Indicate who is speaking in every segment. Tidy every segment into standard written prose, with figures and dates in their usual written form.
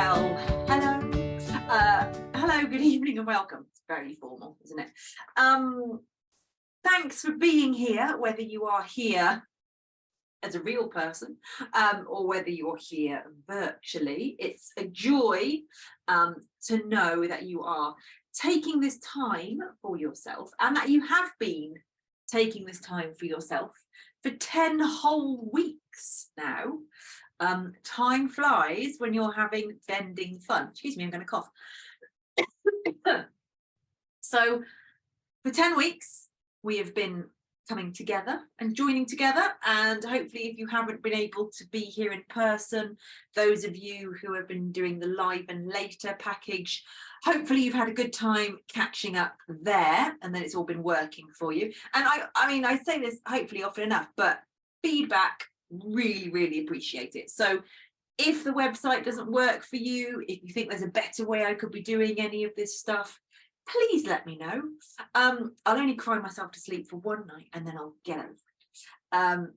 Speaker 1: Well, hello. Hello, good evening and welcome. It's very formal, isn't it? Thanks for being here, whether you are here as a real person or whether you're here virtually. It's a joy to know that you are taking this time for yourself and that you have been taking this time for yourself for 10 whole weeks now. Time flies when you're having bending fun. Excuse me, I'm going to cough. So for 10 weeks, we have been coming together and joining together. And hopefully, if you haven't been able to be here in person, those of you who have been doing the live and later package, hopefully you've had a good time catching up there and then it's all been working for you. And I mean, I say this hopefully often enough, but feedback, really appreciate it. So if the website doesn't work for you, if you think there's a better way I could be doing any of this stuff, please let me know. I'll only cry myself to sleep for one night and then I'll get over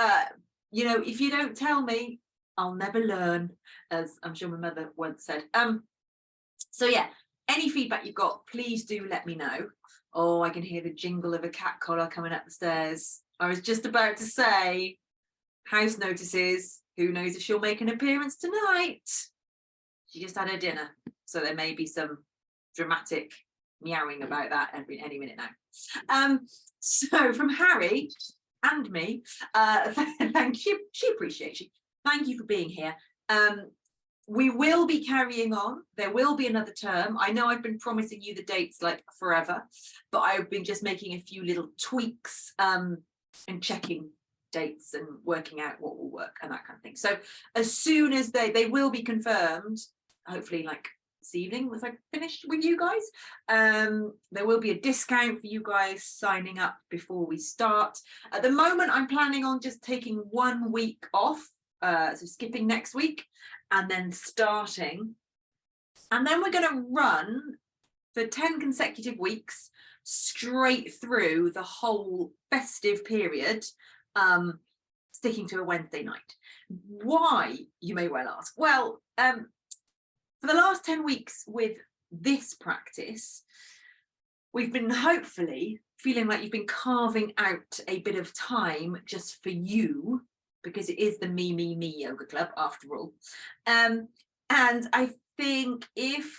Speaker 1: it. You know, if you don't tell me, I'll never learn, as I'm sure my mother once said. So yeah, any feedback you've got, please do let me know. Oh, I can hear the jingle of a cat collar coming up the stairs. I was just about to say, house notices, who knows if she'll make an appearance tonight. She just had her dinner, so there may be some dramatic meowing about that any minute now. So from Harry and me, thank you. She appreciates you. Thank you for being here. We will be carrying on. There will be another term. I know I've been promising you the dates like forever, but I've been just making a few little tweaks and checking dates and working out what will work and that kind of thing. So as soon as they will be confirmed, hopefully like this evening, once I finished with you guys, there will be a discount for you guys signing up before we start. At the moment, I'm planning on just taking 1 week off, so skipping next week and then starting. And then we're going to run for 10 consecutive weeks straight through the whole festive period, sticking to a Wednesday night. Why, you may well ask? Well, for the last 10 weeks with this practice, we've been hopefully feeling like you've been carving out a bit of time just for you, because it is the me yoga club after all. And I think if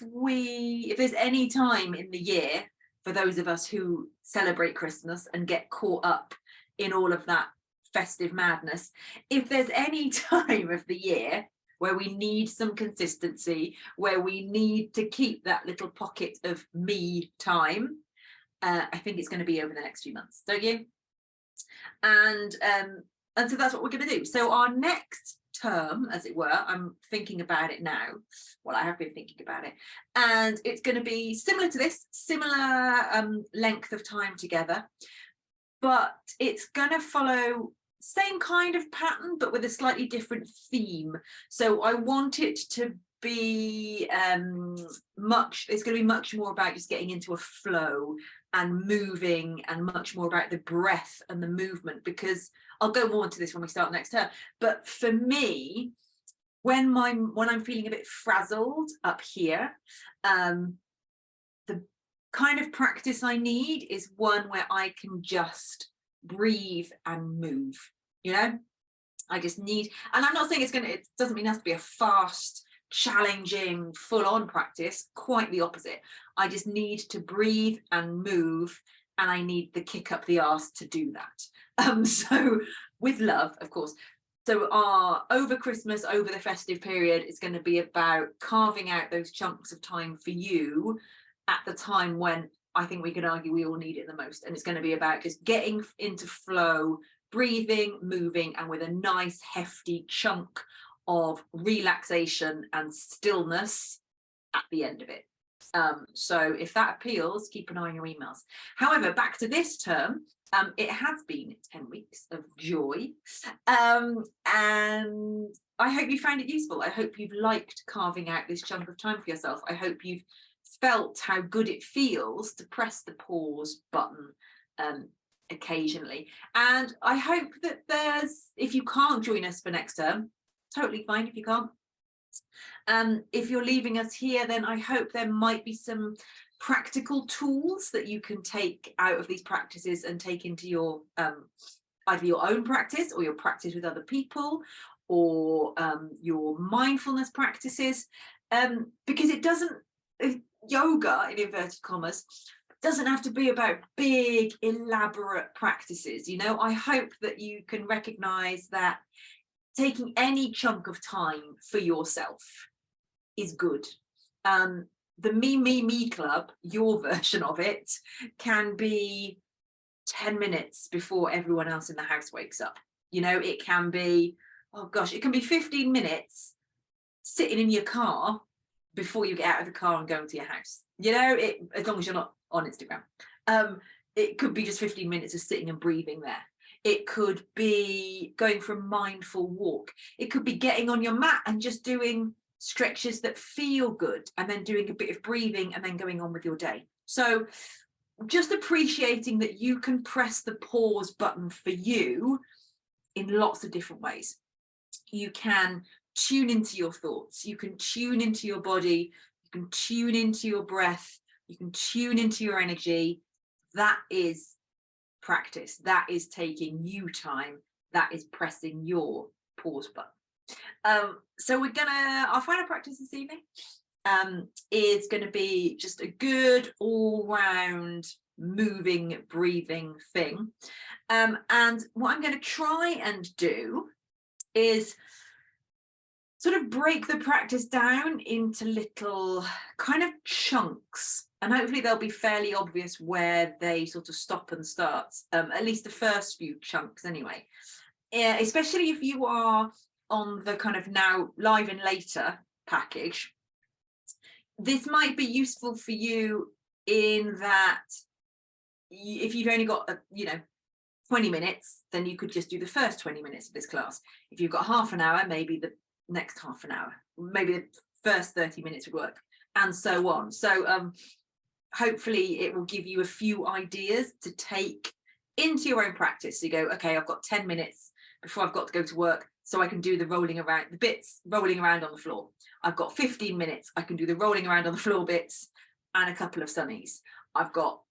Speaker 1: there's any time in the year for those of us who celebrate Christmas and get caught up in all of that festive madness, if there's any time of the year where we need some consistency, where we need to keep that little pocket of me time, I think it's going to be over the next few months, don't you? And so that's what we're going to do. So our next term, as it were, I'm thinking about it now. Well, I have been thinking about it, and it's going to be similar to this, similar length of time together, but it's going to follow same kind of pattern, but with a slightly different theme. So I want it to be it's going to be much more about just getting into a flow and moving, and much more about the breath and the movement, because I'll go more into this when we start next term. But for me, when I'm feeling a bit frazzled up here, the kind of practice I need is one where I can just breathe and move. You know, I just need, and I'm not saying it doesn't mean it has to be a fast, challenging, full-on practice. Quite the opposite. I just need to breathe and move, and I need the kick up the arse to do that. So with love, of course. So over Christmas, over the festive period, it's going to be about carving out those chunks of time for you at the time when I think we can argue we all need it the most. And it's going to be about just getting into flow, breathing, moving, and with a nice hefty chunk of relaxation and stillness at the end of it. So if that appeals, keep an eye on your emails. However, back to this term, it has been 10 weeks of joy, and I hope you found it useful. I hope you've liked carving out this chunk of time for yourself. I hope you've felt how good it feels to press the pause button occasionally. And I hope that if you can't join us for next term, totally fine if you can't. If you're leaving us here, then I hope there might be some practical tools that you can take out of these practices and take into your either your own practice or your practice with other people, or your mindfulness practices, because it doesn't, yoga in inverted commas doesn't have to be about big elaborate practices. You know, I hope that you can recognize that taking any chunk of time for yourself is good. The me club, your version of it, can be 10 minutes before everyone else in the house wakes up. You know, it can be, oh gosh, it can be 15 minutes sitting in your car before you get out of the car and go into your house. You know, it, as long as you're not on Instagram. It could be just 15 minutes of sitting and breathing there. It could be going for a mindful walk. It could be getting on your mat and just doing stretches that feel good, and then doing a bit of breathing and then going on with your day. So just appreciating that you can press the pause button for you in lots of different ways. You can tune into your thoughts, you can tune into your body, you can tune into your breath, you can tune into your energy. That is practice. That is taking you time. That is pressing your pause button. So our final practice this evening is going to be just a good all-round moving, breathing thing. And what I'm going to try and do is sort of break the practice down into little kind of chunks, and hopefully they'll be fairly obvious where they sort of stop and start, at least the first few chunks anyway. Especially if you are on the kind of now live and later package, this might be useful for you in that if you've only got 20 minutes, then you could just do the first 20 minutes of this class. If you've got half an hour, maybe the next half an hour, maybe the first 30 minutes would work, and so on. So hopefully it will give you a few ideas to take into your own practice. So you go, okay, I've got 10 minutes before I've got to go to work, so I can do the rolling around, the bits rolling around on the floor. I've got 15 minutes, I can do the rolling around on the floor bits and a couple of sunnies. I've got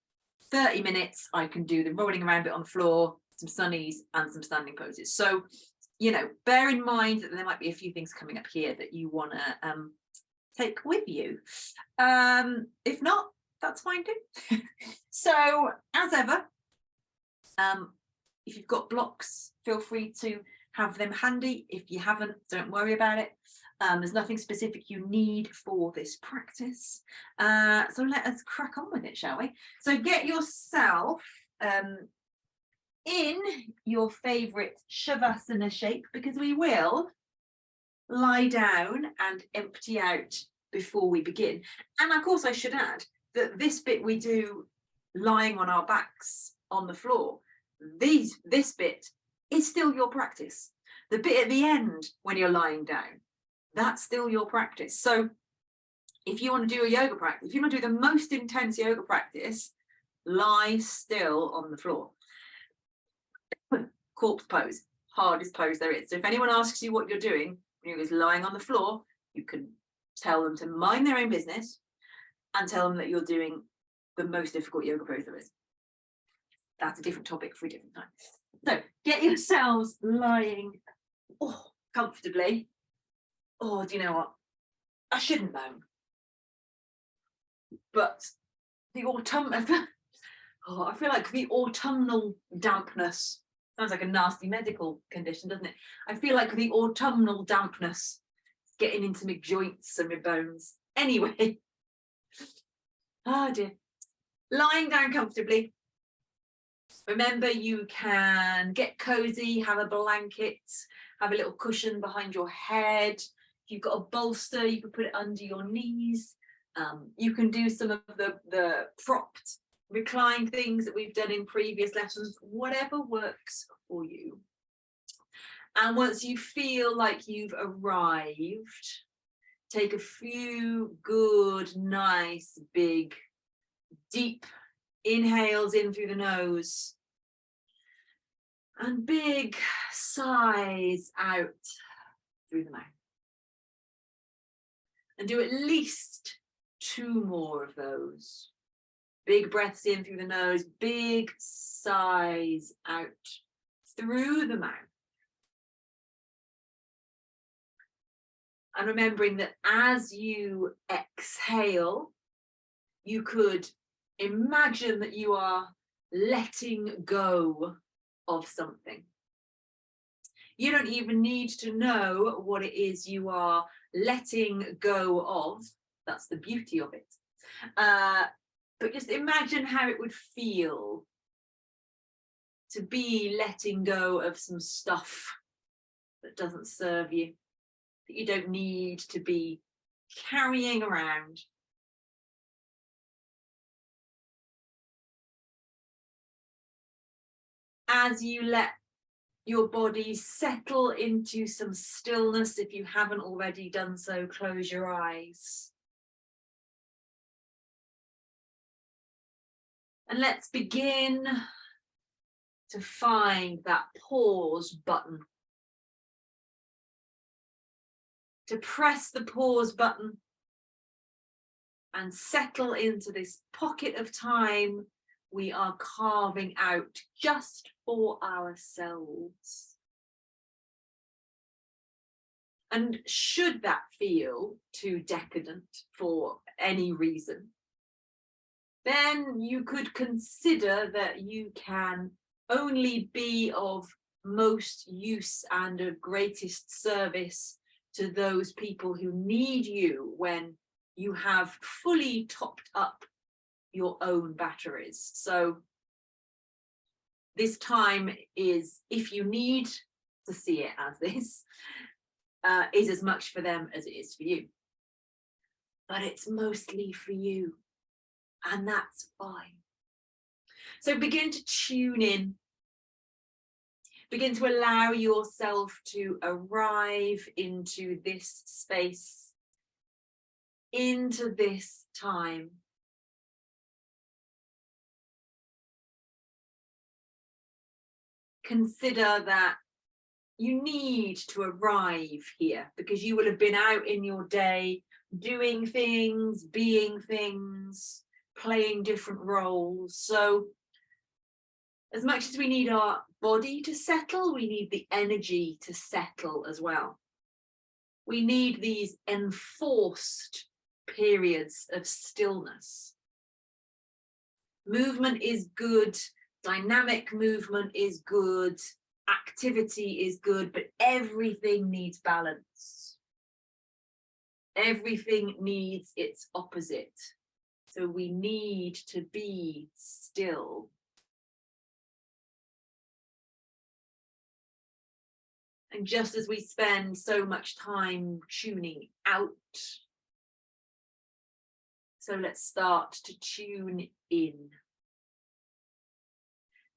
Speaker 1: 30 minutes, I can do the rolling around bit on the floor, some sunnies and some standing poses. So, you know, bear in mind that there might be a few things coming up here that you want to take with you. If not, that's fine too. So, as ever, if you've got blocks, feel free to have them handy. If you haven't, don't worry about it. There's nothing specific you need for this practice. So let us crack on with it, shall we? So get yourself in your favourite Shavasana shape, because we will lie down and empty out before we begin. And of course, I should add that this bit we do lying on our backs on the floor. This bit is still your practice. The bit at the end when you're lying down, that's still your practice. So if you want to do a yoga practice, if you want to do the most intense yoga practice, lie still on the floor. Corpse pose, hardest pose there is. So if anyone asks you what you're doing when you're just lying on the floor, you can tell them to mind their own business and tell them that you're doing the most difficult yoga pose there is. That's a different topic for a different time. So get yourselves lying comfortably. Oh, do you know what? I shouldn't know. But the I feel like the autumnal dampness, sounds like a nasty medical condition, doesn't it? I feel like the autumnal dampness getting into my joints and my bones. Anyway, oh dear. Lying down comfortably. Remember, you can get cozy, have a blanket, have a little cushion behind your head. If you've got a bolster, you can put it under your knees. You can do some of the propped recline things that we've done in previous lessons, whatever works for you. And once you feel like you've arrived, take a few good, nice, big, deep inhales in through the nose and big sighs out through the mouth. And do at least 2 more of those. Big breaths in through the nose, big sighs out through the mouth. And remembering that as you exhale, you could imagine that you are letting go of something. You don't even need to know what it is you are letting go of. That's the beauty of it. But just imagine how it would feel to be letting go of some stuff that doesn't serve you, that you don't need to be carrying around. As you let your body settle into some stillness, if you haven't already done so, close your eyes. And let's begin to find that pause button. To press the pause button and settle into this pocket of time we are carving out just for ourselves. And should that feel too decadent for any reason, then you could consider that you can only be of most use and of greatest service to those people who need you when you have fully topped up your own batteries. So this time is, if you need to see it as this, is as much for them as it is for you. But it's mostly for you, and that's fine. So begin to tune in. Begin to allow yourself to arrive into this space, into this time. Consider that you need to arrive here because you will have been out in your day doing things, being things, playing different roles. So as much as we need our body to settle, we need the energy to settle as well. We need these enforced periods of stillness. Movement is good. Dynamic movement is good, activity is good, but everything needs balance. Everything needs its opposite. So we need to be still. And just as we spend so much time tuning out, so let's start to tune in.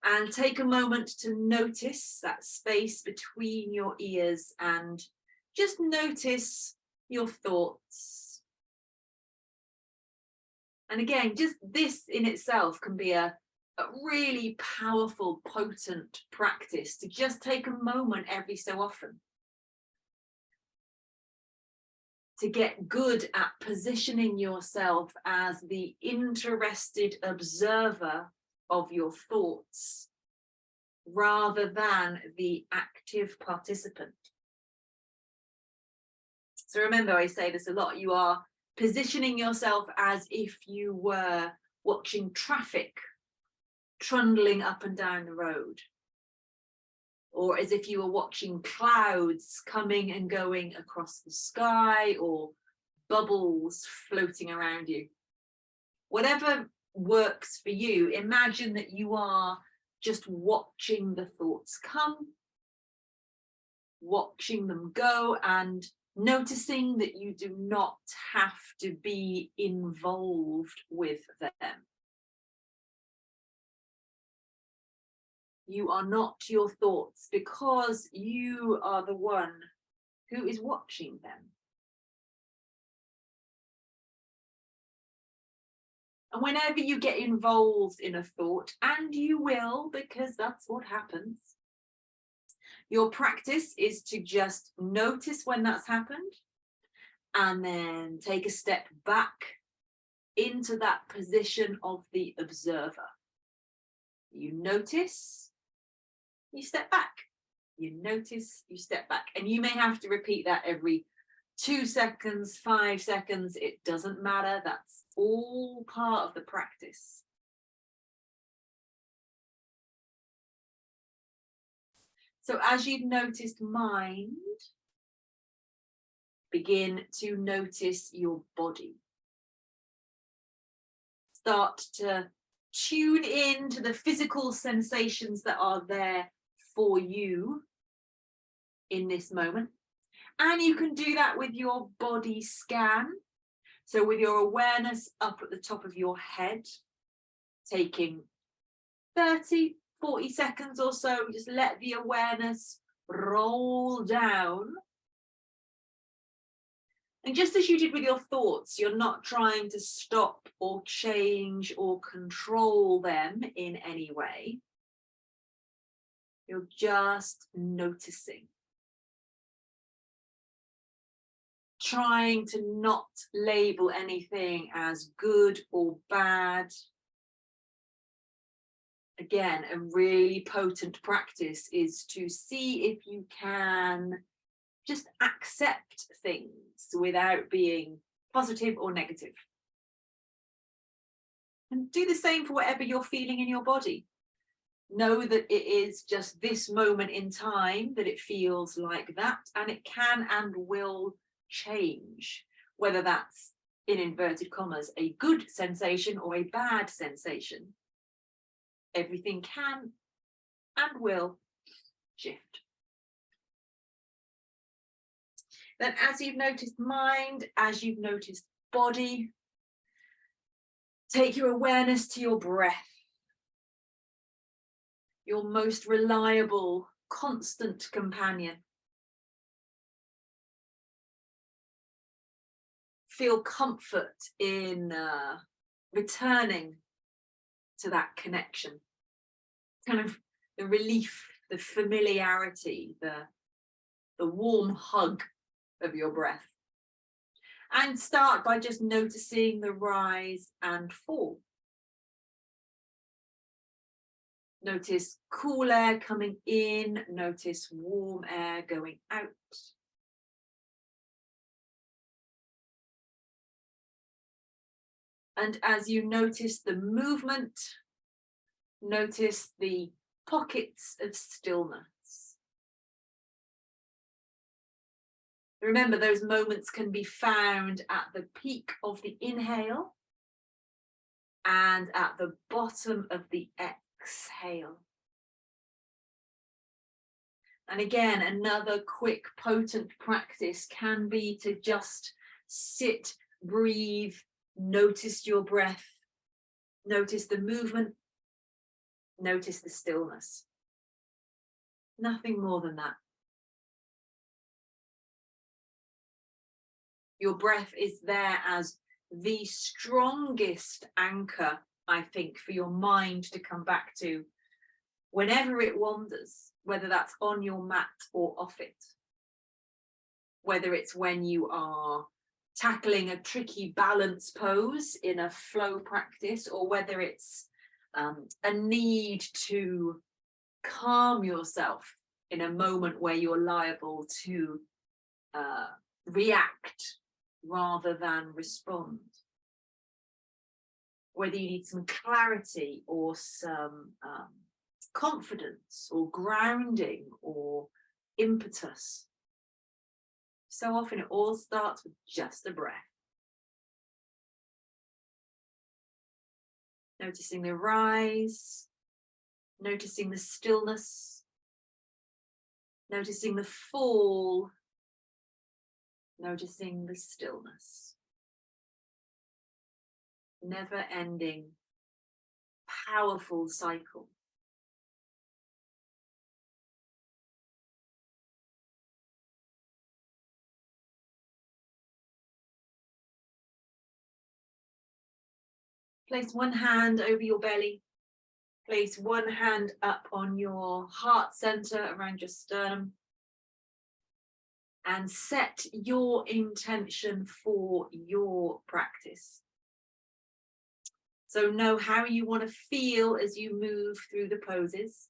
Speaker 1: And take a moment to notice that space between your ears and just notice your thoughts. And again, just this in itself can be a really powerful, potent practice to just take a moment every so often to get good at positioning yourself as the interested observer of your thoughts rather than the active participant. So remember, I say this a lot, you are positioning yourself as if you were watching traffic trundling up and down the road, or as if you were watching clouds coming and going across the sky, or bubbles floating around you. Whatever works for you, imagine that you are just watching the thoughts come, watching them go, and noticing that you do not have to be involved with them. You are not your thoughts because you are the one who is watching them. And whenever you get involved in a thought, and you will, because that's what happens, your practice is to just notice when that's happened And then take a step back into that position of the observer. You notice, you step back. You notice, you step back. And you may have to repeat that every 2 seconds, 5 seconds. It doesn't matter. That's all part of the practice. So as you've noticed mind, begin to notice your body. Start to tune in to the physical sensations that are there for you in this moment. And you can do that with your body scan. So with your awareness up at the top of your head, taking 30, 40 seconds or so, just let the awareness roll down. And just as you did with your thoughts, you're not trying to stop or change or control them in any way. You're just noticing. Trying to not label anything as good or bad. Again, a really potent practice is to see if you can just accept things without being positive or negative. And do the same for whatever you're feeling in your body. Know that it is just this moment in time that it feels like that, and it can and will change, whether that's, in inverted commas, a good sensation or a bad sensation. Everything can and will shift. Then as you've noticed mind, as you've noticed body, take your awareness to your breath. Your most reliable, constant companion. Feel comfort in returning to that connection. Kind of the relief, the familiarity, the warm hug of your breath. And start by just noticing the rise and fall. Notice cool air coming in, notice warm air going out. And as you notice the movement, notice the pockets of stillness. Remember, those moments can be found at the peak of the inhale and at the bottom of the exhale. And again, another quick, potent practice can be to just sit, breathe, notice your breath, notice the movement, notice the stillness. Nothing more than that. Your breath is there as the strongest anchor, I think, for your mind to come back to whenever it wanders, whether that's on your mat or off it. Whether it's when you are tackling a tricky balance pose in a flow practice, or whether it's a need to calm yourself in a moment where you're liable to react rather than respond. Whether you need some clarity or some confidence or grounding or impetus. So often it all starts with just a breath. Noticing the rise, noticing the stillness, noticing the fall, noticing the stillness. Never ending, powerful cycle. Place one hand over your belly. Place one hand up on your heart center around your sternum. and set your intention for your practice. So know how you want to feel as you move through the poses.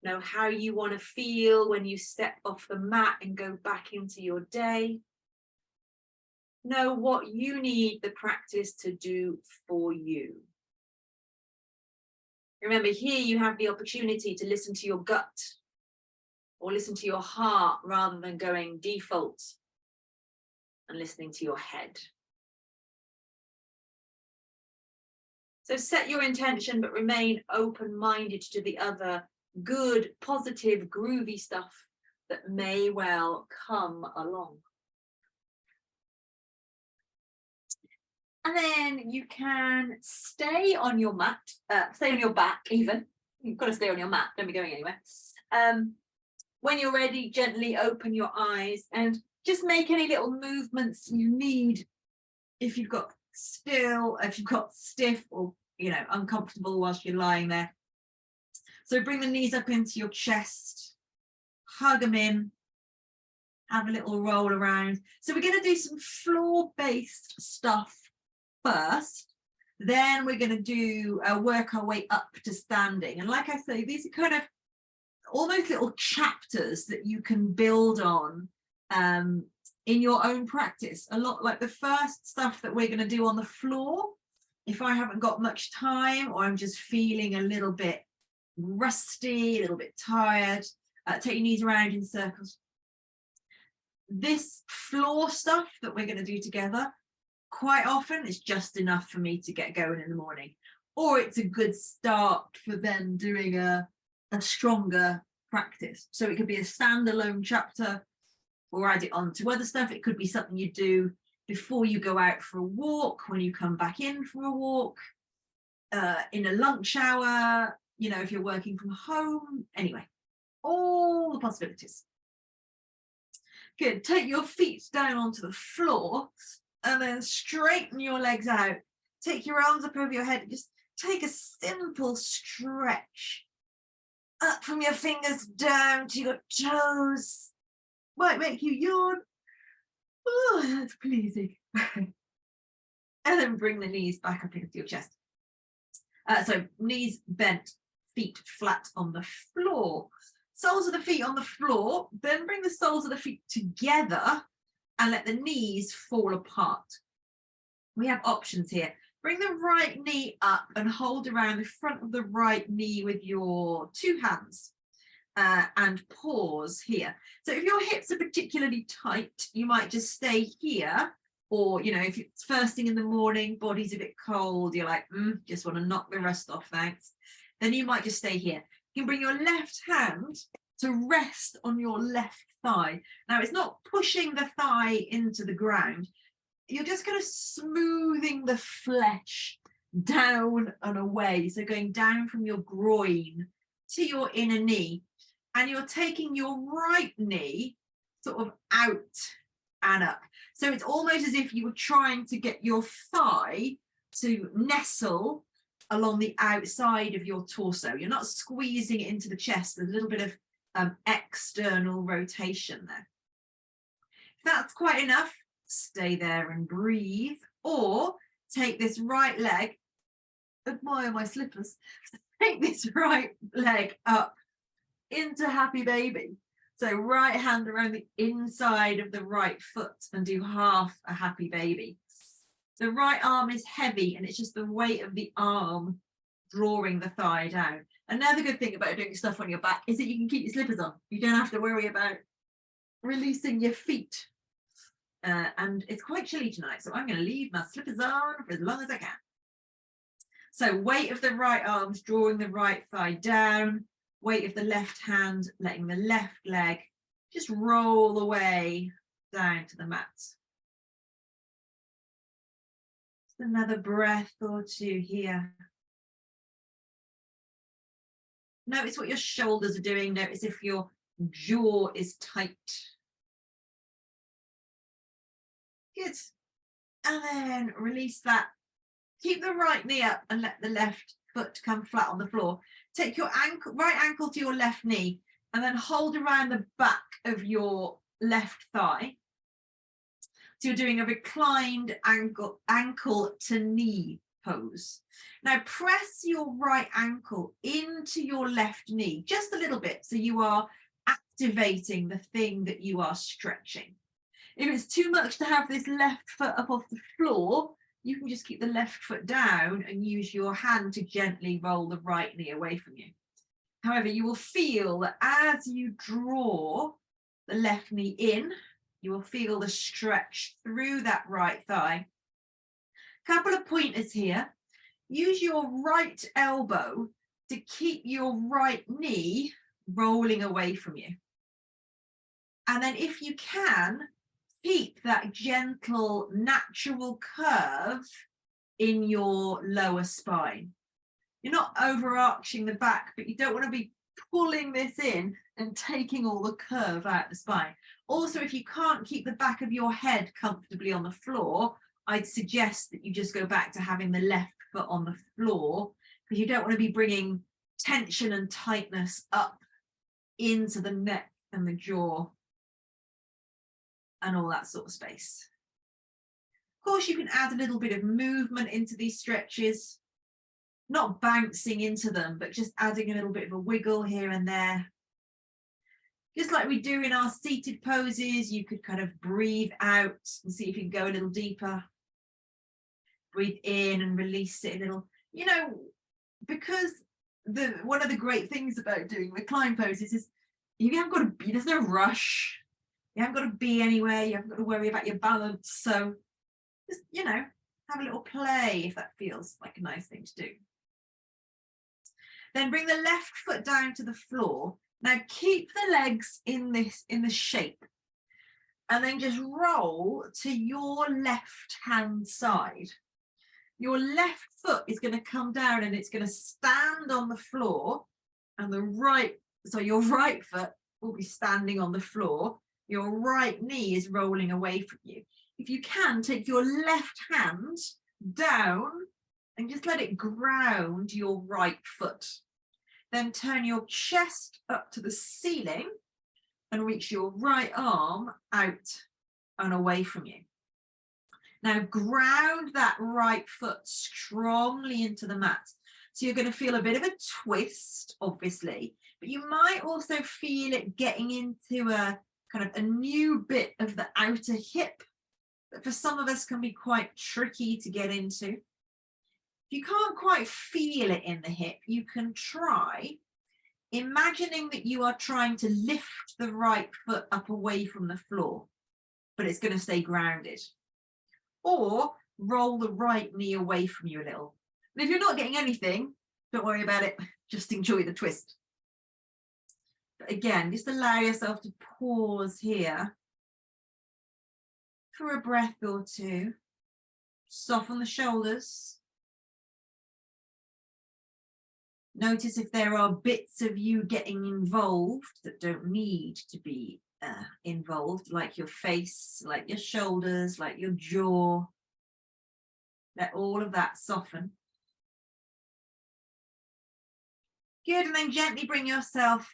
Speaker 1: Know how you want to feel when you step off the mat and go back into your day. Know what you need the practice to do for you. Remember, here you have the opportunity to listen to your gut or listen to your heart rather than going default and listening to your head. So set your intention, but remain open-minded to the other good, positive, groovy stuff that may well come along. And then you can stay on your mat, stay on your back even. You've got to stay on your mat, don't be going anywhere. When you're ready, gently open your eyes and just make any little movements you need. If you've got still, if you've got stiff or, you know, uncomfortable whilst you're lying there. So bring the knees up into your chest, hug them in, have a little roll around. So we're going to do some floor-based stuff first, then we're going to do work our way up to standing. And like I say, these are kind of almost little chapters that you can build on in your own practice. A lot like the first stuff that we're going to do on the floor, if I haven't got much time or I'm just feeling a little bit rusty, a little bit tired, take your knees around in circles. This floor stuff that we're going to do together, quite often it's just enough for me to get going in the morning, or it's a good start for then doing a stronger practice. So it could be a standalone chapter or add it on to other stuff. It could be something you do before you go out for a walk, when you come back in for a walk, in a lunch hour, you know, if you're working from home. Anyway, all the possibilities. Good. Take your feet down onto the floor and then straighten your legs out. Take your arms up over your head. Just take a simple stretch up from your fingers down to your toes. Might make you yawn. Oh, that's pleasing. And then bring the knees back up into your chest. So knees bent, feet flat on the floor. Soles of the feet on the floor. Then bring the soles of the feet together and let the knees fall apart. We have options here. Bring the right knee up and hold around the front of the right knee with your two hands and pause here. So if your hips are particularly tight, you might just stay here. Or, you know, if it's first thing in the morning, body's a bit cold, you're like, just want to knock the rust off, thanks. Then you might just stay here. You can bring your left hand to rest on your left thigh. Now, it's not pushing the thigh into the ground. You're just kind of smoothing the flesh down and away. So going down from your groin to your inner knee. And you're taking your right knee sort of out and up. So it's almost as if you were trying to get your thigh to nestle along the outside of your torso. You're not squeezing it into the chest. There's a little bit of external rotation there. If that's quite enough, stay there and breathe. Or take this right leg, admire my slippers, take this right leg up into happy baby. So right hand around the inside of the right foot and do half a happy baby. The right arm is heavy and it's just the weight of the arm drawing the thigh down. Another good thing about doing stuff on your back is that you can keep your slippers on. You don't have to worry about releasing your feet. And it's quite chilly tonight, so I'm going to leave my slippers on for as long as I can. So weight of the right arms drawing the right thigh down. Weight of the left hand, letting the left leg just roll away down to the mat. Just another breath or two here. Notice what your shoulders are doing. Notice if your jaw is tight. Good. And then release that. Keep the right knee up and let the left foot come flat on the floor. Take your ankle, right ankle to your left knee. and then hold around the back of your left thigh. So you're doing a reclined ankle to knee pose. Now press your right ankle into your left knee just a little bit, so you are activating the thing that you are stretching. If it's too much to have this left foot up off the floor, you can just keep the left foot down and use your hand to gently roll the right knee away from you. However, you will feel that as you draw the left knee in, you will feel the stretch through that right thigh. Couple of pointers here. Use your right elbow to keep your right knee rolling away from you. And then if you can, keep that gentle, natural curve in your lower spine. You're not overarching the back, but you don't want to be pulling this in and taking all the curve out of the spine. Also, if you can't keep the back of your head comfortably on the floor, I'd suggest that you just go back to having the left foot on the floor, because you don't want to be bringing tension and tightness up into the neck and the jaw and all that sort of space. Of course, you can add a little bit of movement into these stretches, not bouncing into them, but just adding a little bit of a wiggle here and there. Just like we do in our seated poses, you could kind of breathe out and see if you can go a little deeper. Breathe in and release it a little. You know, because one of the great things about doing recline poses is you haven't got to be, there's no rush. You haven't got to be anywhere. You haven't got to worry about your balance. So just, you know, have a little play if that feels like a nice thing to do. Then bring the left foot down to the floor. Now keep the legs in the shape, and then just roll to your left hand side. Your left foot is going to come down and it's going to stand on the floor, and your right foot will be standing on the floor. Your right knee is rolling away from you. If you can, take your left hand down and just let it ground your right foot. Then turn your chest up to the ceiling and reach your right arm out and away from you. Now ground that right foot strongly into the mat. So you're going to feel a bit of a twist, obviously, but you might also feel it getting into a kind of a new bit of the outer hip that for some of us can be quite tricky to get into. If you can't quite feel it in the hip, you can try imagining that you are trying to lift the right foot up away from the floor, but it's going to stay grounded. Or roll the right knee away from you a little. And if you're not getting anything, don't worry about it. Just enjoy the twist. But again, just allow yourself to pause here for a breath or two. Soften the shoulders. Notice if there are bits of you getting involved that don't need to be involved, like your face, like your shoulders, like your jaw. Let all of that soften. Good, and then gently bring yourself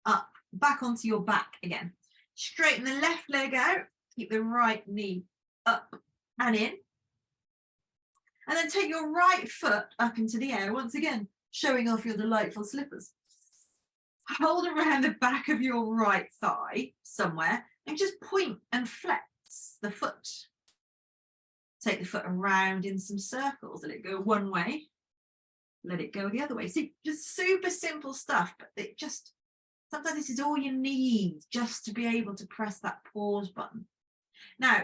Speaker 1: up, back onto your back again. Straighten the left leg out, keep the right knee up and in. And then take your right foot up into the air once again, showing off your delightful slippers. Hold around the back of your right thigh somewhere and just point and flex the foot. Take the foot around in some circles. Let it go one way. Let it go the other way. See, just super simple stuff, but it just, sometimes this is all you need just to be able to press that pause button. Now,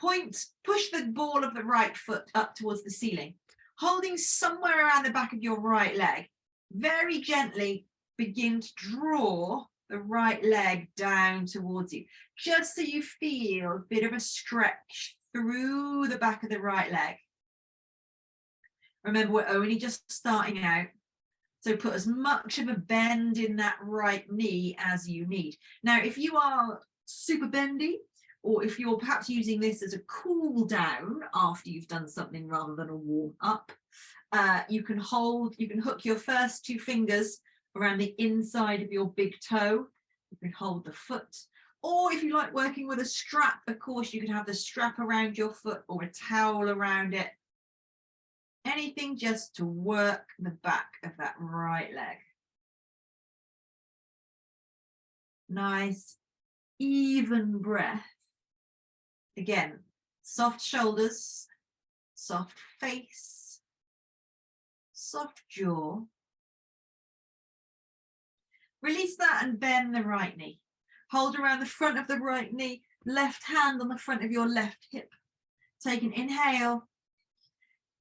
Speaker 1: push the ball of the right foot up towards the ceiling, holding somewhere around the back of your right leg. Very gently begin to draw the right leg down towards you, just so you feel a bit of a stretch through the back of the right leg. Remember, we're only just starting out, so put as much of a bend in that right knee as you need. Now, if you are super bendy, or if you're perhaps using this as a cool down after you've done something rather than a warm up, you can hook your first two fingers around the inside of your big toe. You can hold the foot. Or if you like working with a strap, of course, you can have the strap around your foot or a towel around it. Anything just to work the back of that right leg. Nice, even breath. Again, soft shoulders, soft face, soft jaw. Release that and bend the right knee. Hold around the front of the right knee, left hand on the front of your left hip. Take an inhale.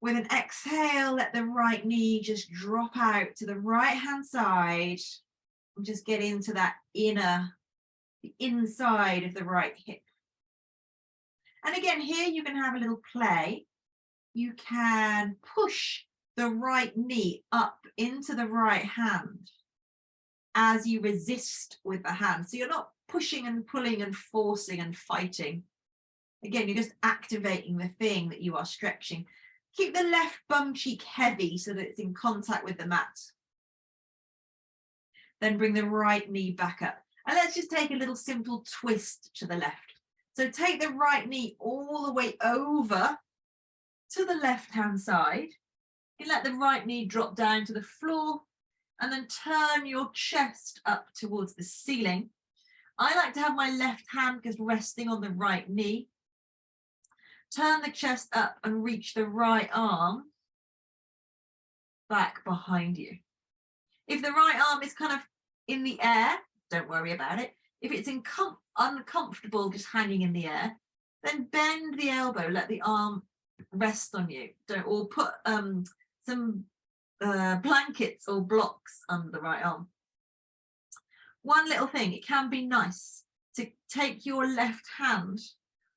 Speaker 1: With an exhale, let the right knee just drop out to the right hand side and just get into that the inside of the right hip. And again, here you can have a little play. You can push the right knee up into the right hand as you resist with the hand. So you're not pushing and pulling and forcing and fighting. Again, you're just activating the thing that you are stretching. Keep the left bum cheek heavy so that it's in contact with the mat. Then bring the right knee back up. And let's just take a little simple twist to the left. So take the right knee all the way over to the left-hand side. You let the right knee drop down to the floor and then turn your chest up towards the ceiling. I like to have my left hand just resting on the right knee. Turn the chest up and reach the right arm back behind you. If the right arm is kind of in the air, don't worry about it. If it's uncomfortable just hanging in the air, then bend the elbow, let the arm rest on you. Or put some blankets or blocks under the right arm. One little thing, it can be nice to take your left hand,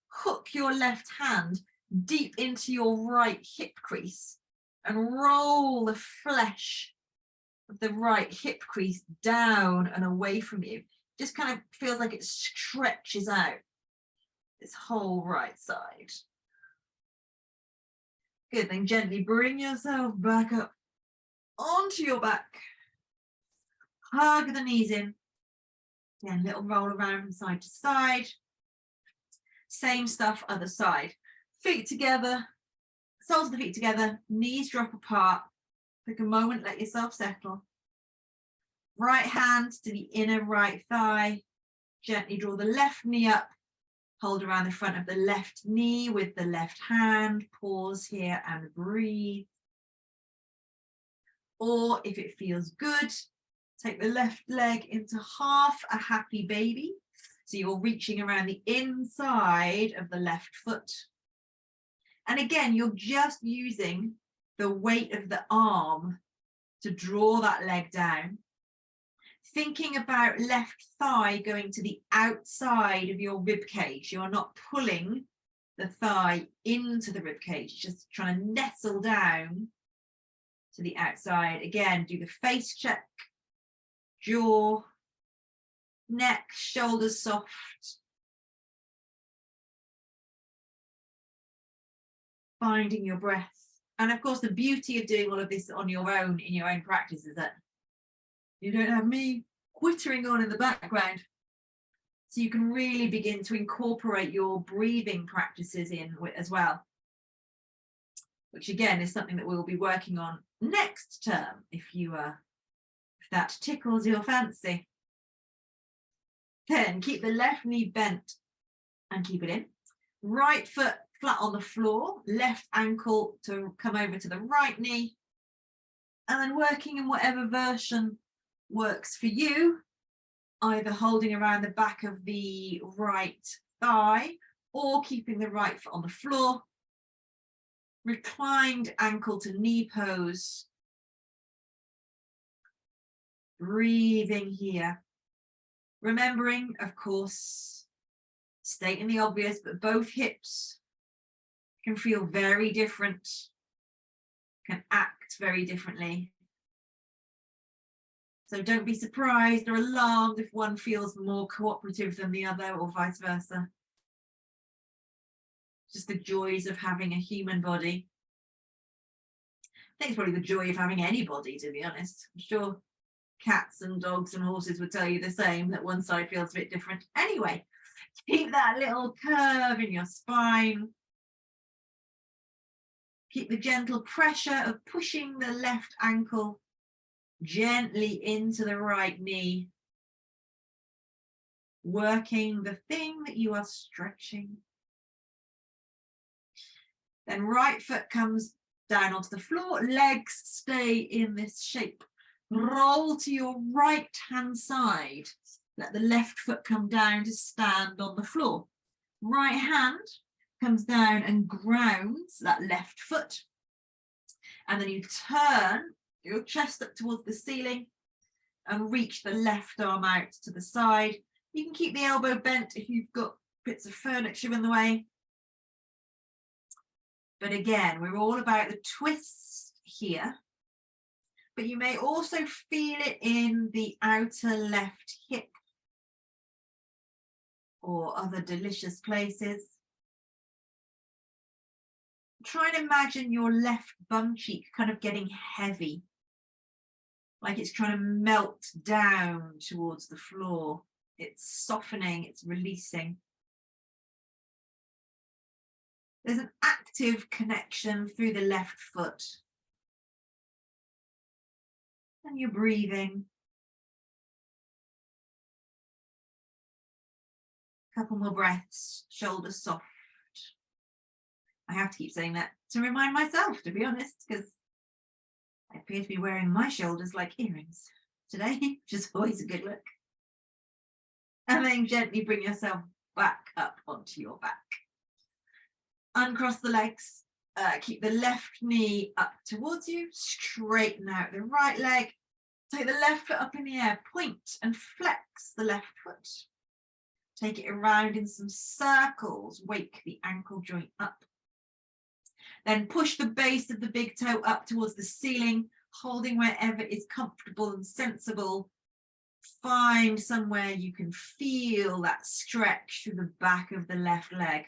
Speaker 1: hook your left hand deep into your right hip crease and roll the flesh of the right hip crease down and away from you. Just kind of feels like it stretches out this whole right side. Good, then gently bring yourself back up onto your back. Hug the knees in. Then little roll around from side to side. Same stuff, other side. Feet together, soles of the feet together, knees drop apart. Take a moment, let yourself settle. Right hand to the inner right thigh. Gently draw the left knee up. Hold around the front of the left knee with the left hand. Pause here and breathe. Or if it feels good, take the left leg into half a happy baby. So you're reaching around the inside of the left foot. And again, you're just using the weight of the arm to draw that leg down. Thinking about left thigh going to the outside of your rib cage. You're not pulling the thigh into the rib cage, just trying to nestle down to the outside. Again, do the face check, jaw, neck, shoulders soft. Finding your breath. And of course, the beauty of doing all of this on your own, in your own practice, is that you don't have me quittering on in the background. So you can really begin to incorporate your breathing practices in as well. Which again is something that we'll be working on next term if that tickles your fancy. Then keep the left knee bent and keep it in. Right foot flat on the floor, left ankle to come over to the right knee. And then working in whatever version works for you, either holding around the back of the right thigh or keeping the right foot on the floor. Reclined ankle to knee pose. Breathing here. Remembering, of course, stating the obvious, but both hips can feel very different, can act very differently. So don't be surprised or alarmed if one feels more cooperative than the other or vice versa. Just the joys of having a human body. I think it's probably the joy of having any body, to be honest. I'm sure cats and dogs and horses would tell you the same, that one side feels a bit different. Anyway, keep that little curve in your spine. Keep the gentle pressure of pushing the left ankle gently into the right knee, working the thing that you are stretching. Then right foot comes down onto the floor, legs stay in this shape. Roll to your right hand side. Let the left foot come down to stand on the floor. Right hand comes down and grounds that left foot. And then you turn your chest up towards the ceiling and reach the left arm out to the side. You can keep the elbow bent if you've got bits of furniture in the way. But again, we're all about the twist here. But you may also feel it in the outer left hip or other delicious places. Try and imagine your left bum cheek kind of getting heavy, like it's trying to melt down towards the floor. It's softening, it's releasing. There's an active connection through the left foot. And you're breathing. A couple more breaths, shoulders soft. I have to keep saying that to remind myself, to be honest, because I appear to be wearing my shoulders like earrings today, which is always a good look. And then gently bring yourself back up onto your back. Uncross the legs, keep the left knee up towards you, straighten out the right leg, take the left foot up in the air, point and flex the left foot. Take it around in some circles, wake the ankle joint up. Then push the base of the big toe up towards the ceiling, holding wherever is comfortable and sensible. Find somewhere you can feel that stretch through the back of the left leg.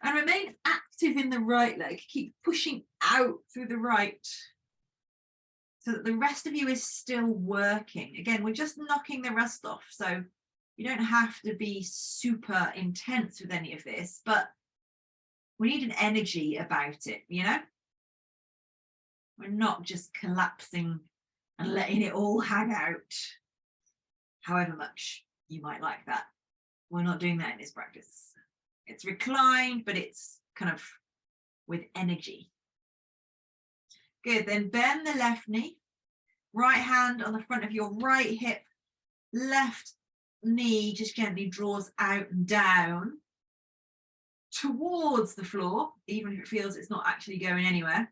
Speaker 1: And remain active in the right leg. Keep pushing out through the right so that the rest of you is still working. Again, we're just knocking the rust off. So you don't have to be super intense with any of this, but we need an energy about it, you know? We're not just collapsing and letting it all hang out, however much you might like that. We're not doing that in this practice. It's reclined, but it's kind of with energy. Good, then bend the left knee, right hand on the front of your right hip, left knee just gently draws out and down towards the floor, even if it feels it's not actually going anywhere.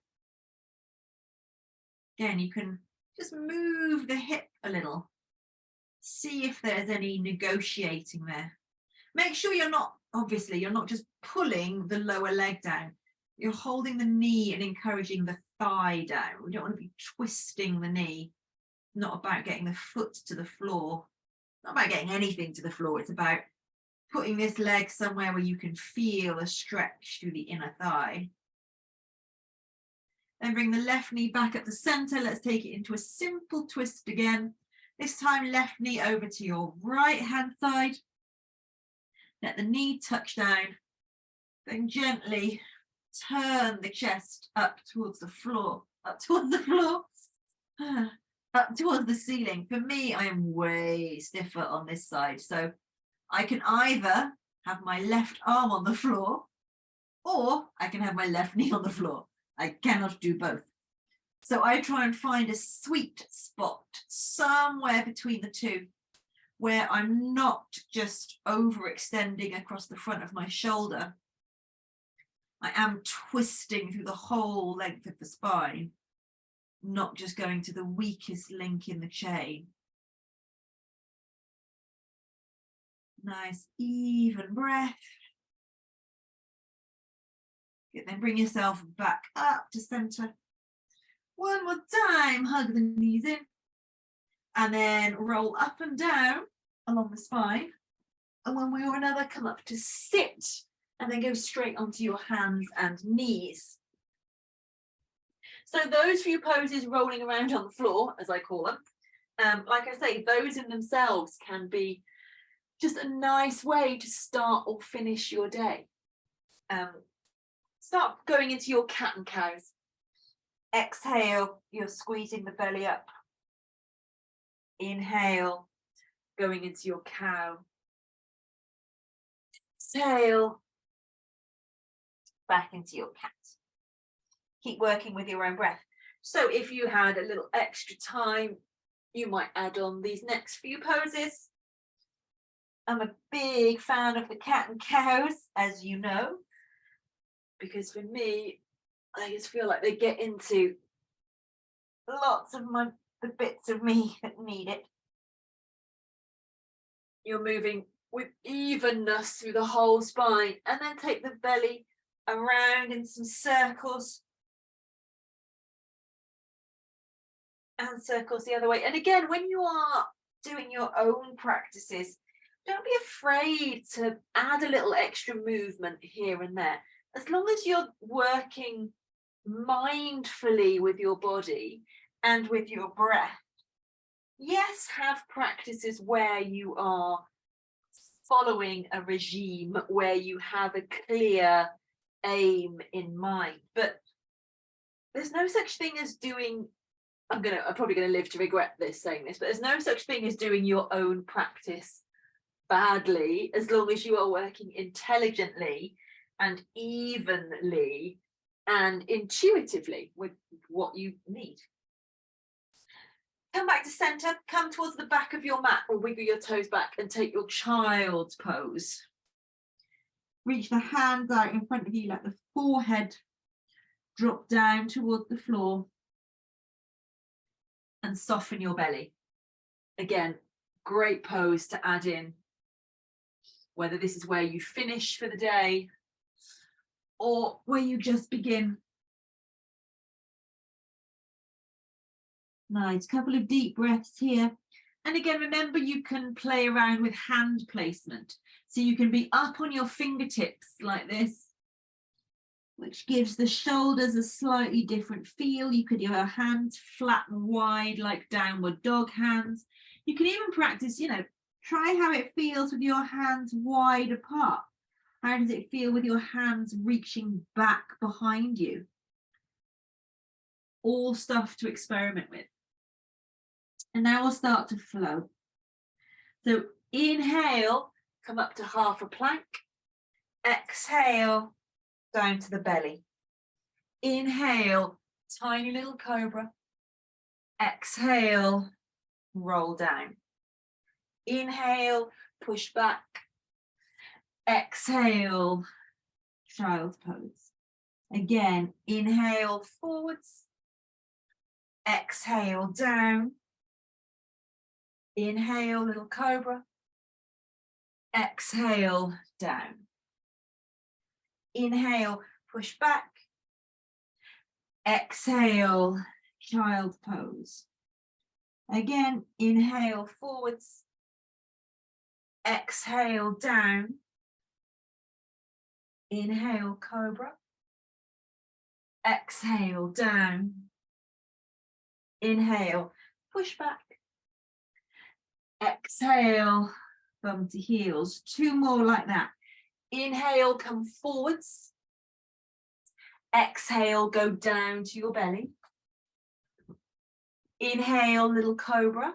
Speaker 1: Again, you can just move the hip a little. See if there's any negotiating there. Make sure you're not just pulling the lower leg down. You're holding the knee and encouraging the thigh down. We don't want to be twisting the knee. Not about getting the foot to the floor. Not about getting anything to the floor. It's about putting this leg somewhere where you can feel a stretch through the inner thigh. Then bring the left knee back up to center. Let's take it into a simple twist again. This time, left knee over to your right hand side. Let the knee touch down. Then gently turn the chest up towards the floor, up towards the ceiling. For me, I am way stiffer on this side. So I can either have my left arm on the floor or I can have my left knee on the floor. I cannot do both. So I try and find a sweet spot somewhere between the two where I'm not just overextending across the front of my shoulder. I am twisting through the whole length of the spine, not just going to the weakest link in the chain. Nice, even breath. Good, then bring yourself back up to center. One more time, hug the knees in. And then roll up and down along the spine. And one way or another, come up to sit. And then go straight onto your hands and knees. So those few poses rolling around on the floor, as I call them, Like I say, those in themselves can be just a nice way to start or finish your day. Start going into your cat and cows. Exhale, you're squeezing the belly up. Inhale, going into your cow. Exhale, back into your cat. Keep working with your own breath. So if you had a little extra time, you might add on these next few poses. I'm a big fan of the cat and cows, as you know, because for me, I just feel like they get into lots of the bits of me that need it. You're moving with evenness through the whole spine, and then take the belly around in some circles. And circles the other way. And again, when you are doing your own practices, don't be afraid to add a little extra movement here and there. As long as you're working mindfully with your body and with your breath. Yes, have practices where you are following a regime, where you have a clear aim in mind, but there's no such thing as doing, I'm probably gonna live to regret this saying this, but there's no such thing as doing your own practice badly, as long as you are working intelligently and evenly and intuitively with what you need. Come back to center, come towards the back of your mat or wiggle your toes back and take your child's pose. Reach the hands out in front of you, let the forehead drop down towards the floor and soften your belly. Again, great pose to add in, whether this is where you finish for the day or where you just begin. Nice, couple of deep breaths here. And again, remember, you can play around with hand placement. So you can be up on your fingertips like this, which gives the shoulders a slightly different feel. You could have your hands flat and wide like downward dog hands. You can even practice, try how it feels with your hands wide apart. How does it feel with your hands reaching back behind you? All stuff to experiment with. And now we'll start to flow. So inhale, come up to half a plank. Exhale, down to the belly. Inhale, tiny little cobra. Exhale, roll down. Inhale, push back. Exhale, child's pose. Again, inhale forwards. Exhale down. Inhale, little cobra. Exhale, down. Inhale, push back. Exhale, child's pose. Again, inhale forwards. Exhale down. Inhale, cobra. Exhale, down. Inhale, push back. Exhale, bum to heels. Two more like that. Inhale, come forwards. Exhale, go down to your belly. Inhale, little cobra.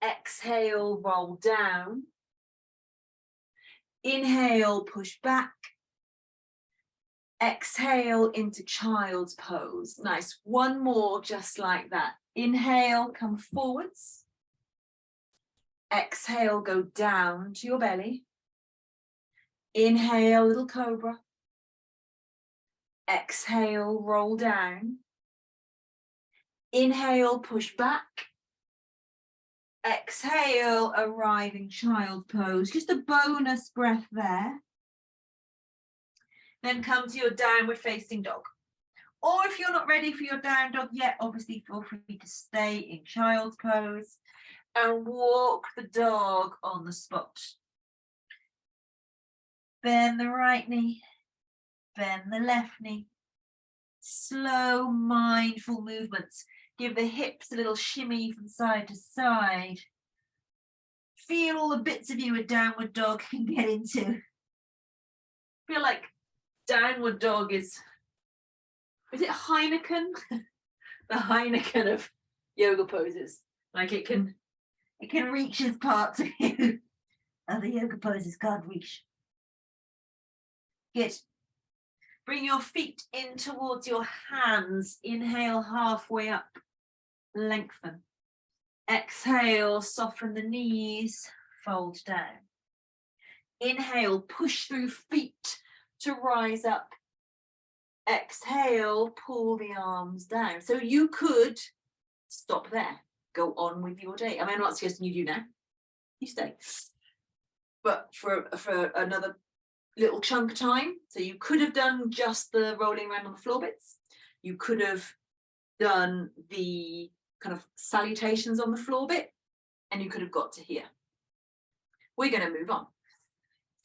Speaker 1: Exhale, roll down. Inhale, push back. Exhale into child's pose. Nice. One more just like that. Inhale, come forwards. Exhale, go down to your belly. Inhale, little cobra. Exhale, roll down. Inhale, push back. Exhale, arrive in child pose. Just a bonus breath there. Then come to your downward facing dog. Or if you're not ready for your down dog yet, obviously feel free to stay in child's pose and walk the dog on the spot. Bend the right knee, bend the left knee. Slow, mindful movements Give the hips a little shimmy from side to side. Feel all the bits of you a downward dog can get into. Feel like downward dog is it Heineken? The Heineken of yoga poses. Like it can reach as parts of you. Other yoga poses can't reach. Good. Bring your feet in towards your hands. Inhale, halfway up. Lengthen. Exhale, soften the knees. Fold down. Inhale, push through feet to rise up. Exhale, pull the arms down. So you could stop there. Go on with your day. I mean, I'm not suggesting you do now. You stay. But for another little chunk of time. So you could have done just the rolling around on the floor bits. You could have done the kind of salutations on the floor bit, and you could have got to here. We're going to move on.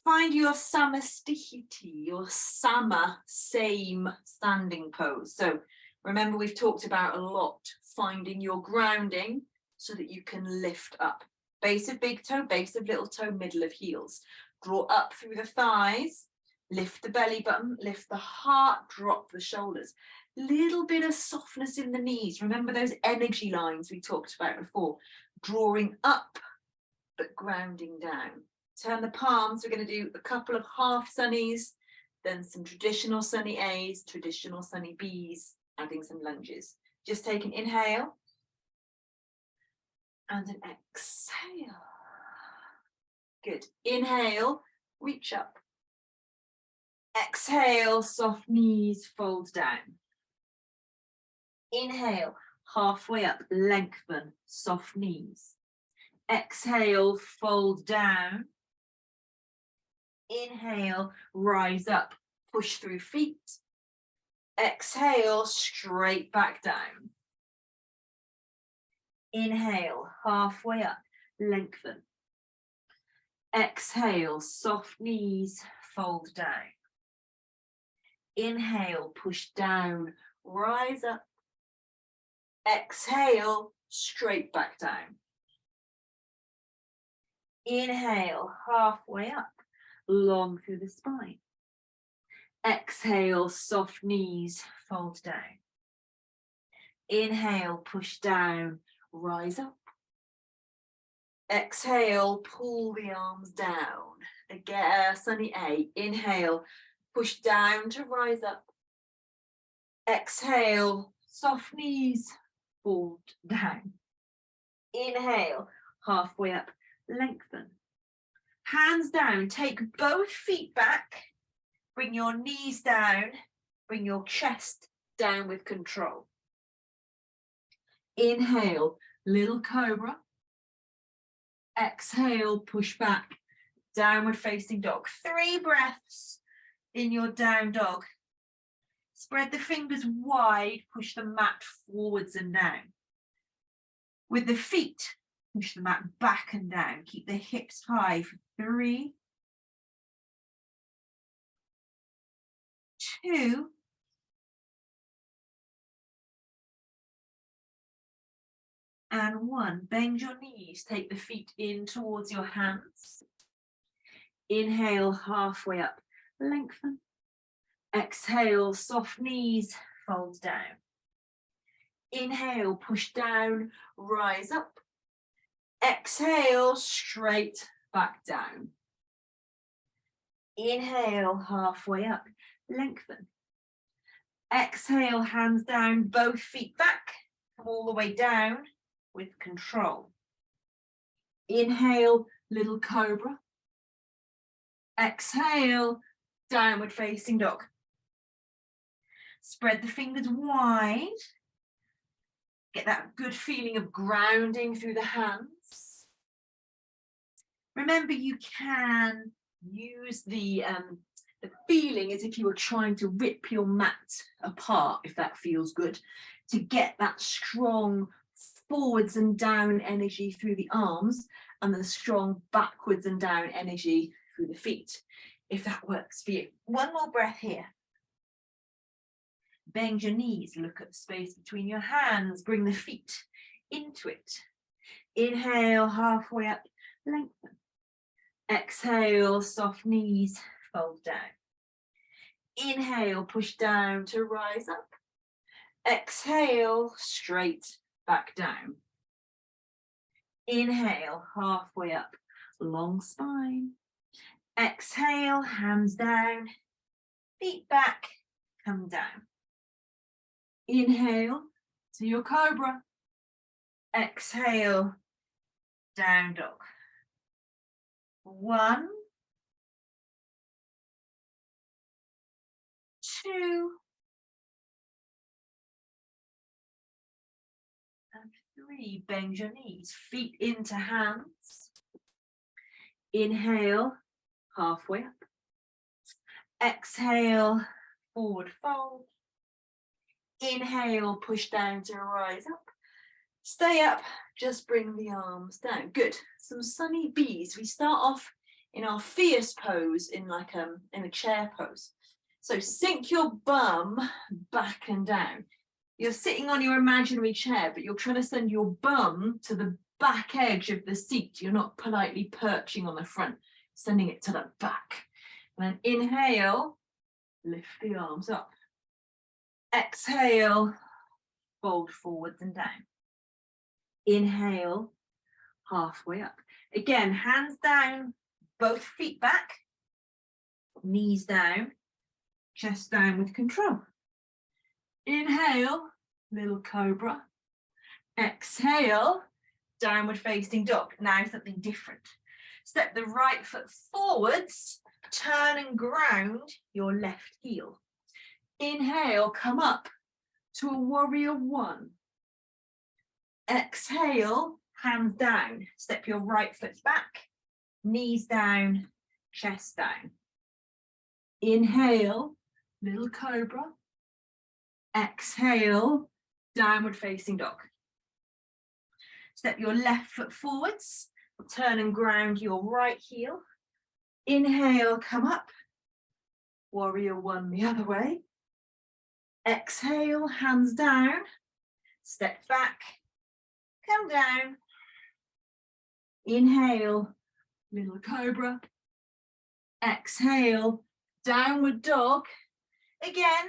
Speaker 1: Find your samasthiti, your sama, same standing pose. So remember, we've talked about a lot finding your grounding so that you can lift up. Base of big toe, base of little toe, middle of heels. Draw up through the thighs, lift the belly button, lift the heart, drop the shoulders. Little bit of softness in the knees. Remember those energy lines we talked about before. Drawing up, but grounding down. Turn the palms. We're going to do a couple of half sunnies, then some traditional sunny A's, traditional sunny B's, adding some lunges. Just take an inhale and an exhale. Good. Inhale, reach up. Exhale, soft knees, fold down. Inhale, halfway up, lengthen, soft knees. Exhale, fold down. Inhale, rise up, push through feet. Exhale, straight back down. Inhale, halfway up, lengthen. Exhale, soft knees, fold down. Inhale, push down, rise up. Exhale, straight back down. Inhale, halfway up, long through the spine. Exhale, soft knees, fold down. Inhale, push down, rise up. Exhale, pull the arms down. Again, sunny A. Inhale, push down to rise up. Exhale, soft knees, fold down. Inhale, halfway up, lengthen. Hands down, take both feet back. Bring your knees down. Bring your chest down with control. Inhale, little cobra. Exhale, push back, downward facing dog. 3 breaths in your down dog. Spread the fingers wide, push the mat forwards and down. With the feet, push the mat back and down. Keep the hips high for 3, 2, and 1. Bend your knees, take the feet in towards your hands. Inhale, halfway up, lengthen. Exhale, soft knees, fold down. Inhale, push down, rise up. Exhale, straight back down. Inhale, halfway up, lengthen. Exhale, hands down, both feet back, come all the way down with control. Inhale, little cobra. Exhale, downward facing dog. Spread the fingers wide. Get that good feeling of grounding through the hands. Remember, you can use the feeling as if you were trying to rip your mat apart, if that feels good, to get that strong forwards and down energy through the arms and the strong backwards and down energy through the feet, if that works for you. 1 more breath here. Bend your knees, look at the space between your hands, bring the feet into it. Inhale, halfway up, lengthen. Exhale, soft knees, fold down. Inhale, push down to rise up. Exhale, straight back down. Inhale, halfway up, long spine. Exhale, hands down, feet back, come down. Inhale to your cobra. Exhale, down dog. 1, 2, and 3. Bend your knees, feet into hands. Inhale, halfway up. Exhale, forward fold. Inhale, push down to rise up. Stay up, just bring the arms down. Good. Some sunny bees. We start off in our fierce pose, in a chair pose. So sink your bum back and down. You're sitting on your imaginary chair, but you're trying to send your bum to the back edge of the seat. You're not politely perching on the front, sending it to the back. And then inhale, lift the arms up. Exhale, fold forwards and down. Inhale, halfway up. Again, hands down, both feet back, knees down, chest down with control. Inhale, little cobra. Exhale, downward facing dog. Now something different. Step the right foot forwards, turn and ground your left heel. Inhale, come up to a warrior 1. Exhale, hands down. Step your right foot back, knees down, chest down. Inhale, little cobra. Exhale, downward facing dog. Step your left foot forwards, turn and ground your right heel. Inhale, come up. Warrior 1 the other way. Exhale, hands down. Step back, come down. Inhale, little cobra. Exhale, downward dog. Again,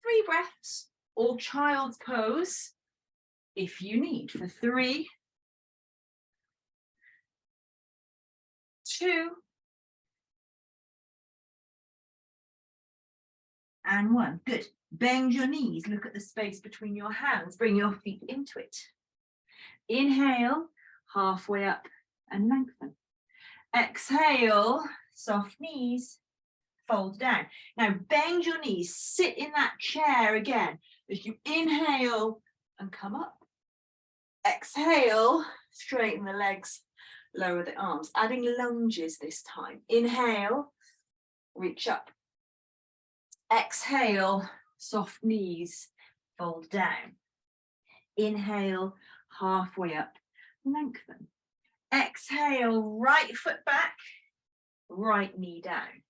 Speaker 1: 3 breaths, or child's pose if you need, for 3, 2, and 1. Good. Bend your knees, look at the space between your hands, bring your feet into it. Inhale, halfway up and lengthen. Exhale, soft knees, fold down. Now bend your knees, sit in that chair again. As you inhale and come up. Exhale, straighten the legs, lower the arms. Adding lunges this time. Inhale, reach up. Exhale, soft knees, fold down. Inhale, halfway up, lengthen. Exhale, right foot back, right knee down.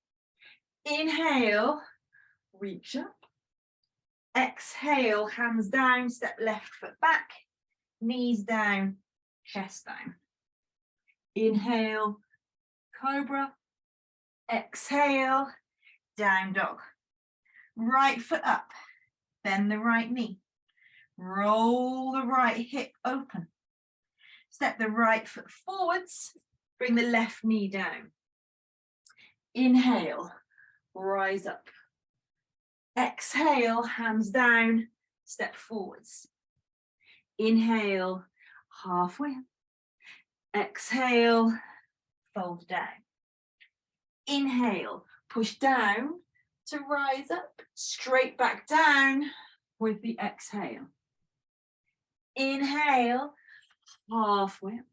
Speaker 1: Inhale, reach up. Exhale, hands down, step left foot back, knees down, chest down. Inhale, cobra. Exhale, down dog. Right foot up, bend the right knee. Roll the right hip open. Step the right foot forwards, bring the left knee down. Inhale, rise up. Exhale, hands down, step forwards. Inhale, halfway up. Exhale, fold down. Inhale, push down to rise up, straight back down with the exhale. Inhale, halfway up.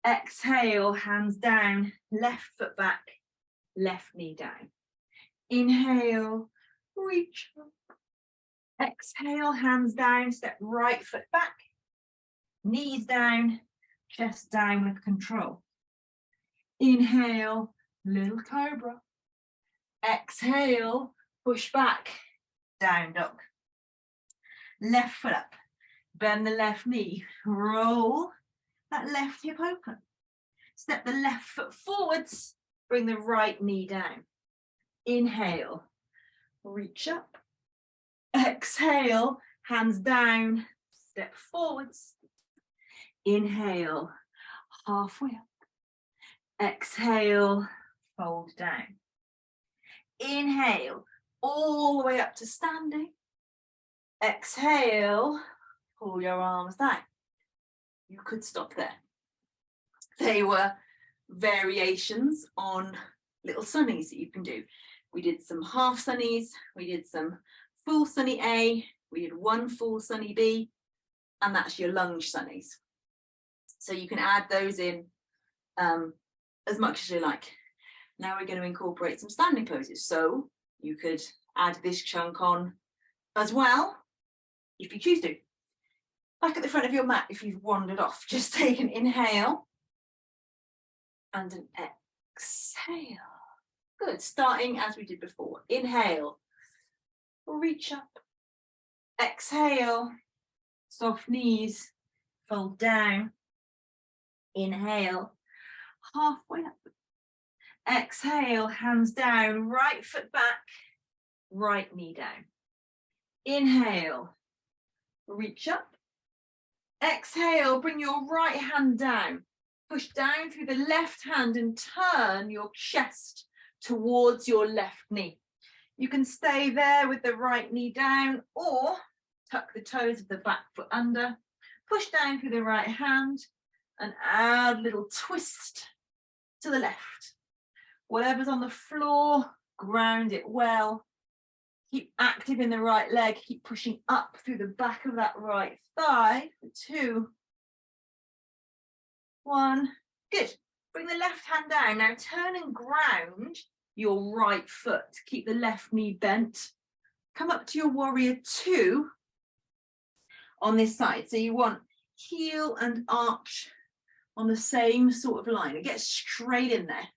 Speaker 1: Exhale, hands down, left foot back, left knee down. Inhale, reach up. Exhale, hands down, step right foot back, knees down, chest down with control. Inhale, little cobra. Exhale, push back, down dog. Left foot up, bend the left knee, roll that left hip open. Step the left foot forwards, bring the right knee down. Inhale, reach up. Exhale, hands down, step forwards. Inhale, halfway up. Exhale, fold down. Inhale, all the way up to standing. Exhale, pull your arms down. You could stop there. They were variations on little sunnies that you can do. We did some half sunnies, we did some full sunny A, we did one full sunny B, and that's your lunge sunnies. So you can add those in as much as you like. Now we're going to incorporate some standing poses. So you could add this chunk on as well, if you choose to. Back at the front of your mat, if you've wandered off, just take an inhale and an exhale. Good, starting as we did before. Inhale, reach up. Exhale, soft knees, fold down. Inhale, halfway up. Exhale, hands down, right foot back, right knee down. Inhale, reach up. Exhale, bring your right hand down. Push down through the left hand and turn your chest towards your left knee. You can stay there with the right knee down or tuck the toes of the back foot under. Push down through the right hand and add a little twist to the left. Whatever's on the floor, ground it well. Keep active in the right leg. Keep pushing up through the back of that right thigh. 2, 1. Good. Bring the left hand down. Now turn and ground your right foot. Keep the left knee bent. Come up to your warrior 2 on this side. So you want heel and arch on the same sort of line. It gets straight in there.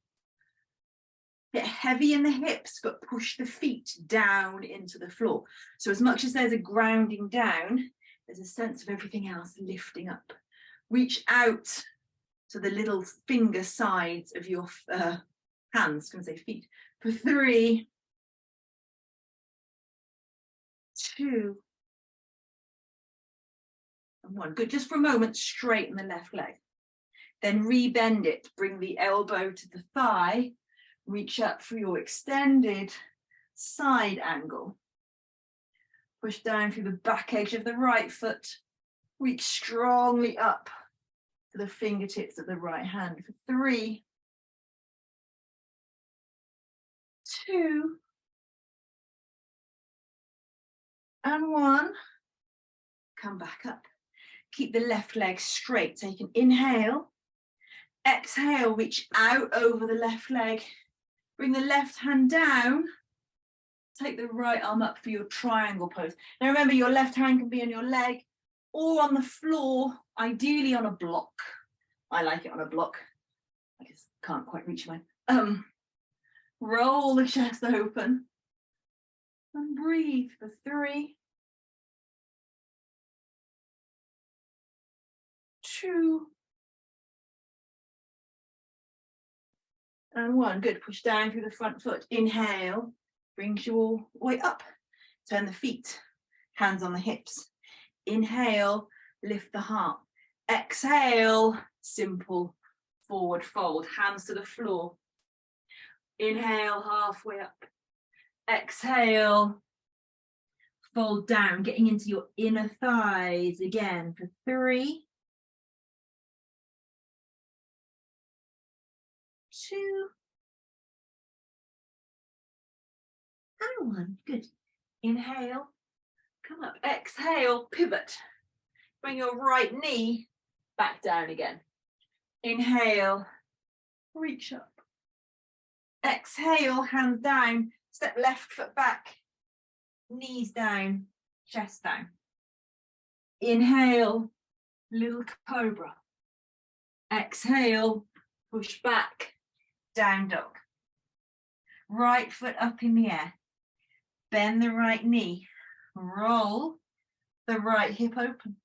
Speaker 1: Get heavy in the hips, but push the feet down into the floor. So as much as there's a grounding down, there's a sense of everything else lifting up. Reach out to the little finger sides of your hands, I was going to say feet, for 3, 2, and 1. Good, just for a moment, straighten the left leg. Then rebend it, bring the elbow to the thigh, reach up for your extended side angle. Push down through the back edge of the right foot. Reach strongly up to the fingertips of the right hand for 3, 2, and 1. Come back up. Keep the left leg straight. Take an inhale. Exhale, reach out over the left leg. Bring the left hand down. Take the right arm up for your triangle pose. Now remember, your left hand can be on your leg or on the floor, ideally on a block. I like it on a block. I just can't quite reach mine. Roll the chest open and breathe for 3, 2, and 1. Good. Push down through the front foot. Inhale, brings you all the way up. Turn the feet, hands on the hips. Inhale, lift the heart. Exhale, simple forward fold, hands to the floor. Inhale, halfway up. Exhale, fold down, getting into your inner thighs again for 3, 2, and 1. Good. Inhale, come up. Exhale, pivot. Bring your right knee back down again. Inhale, reach up. Exhale, hands down. Step left foot back. Knees down, chest down. Inhale, little cobra. Exhale, push back. Down dog. Right foot up in the air. Bend the right knee. Roll the right hip open.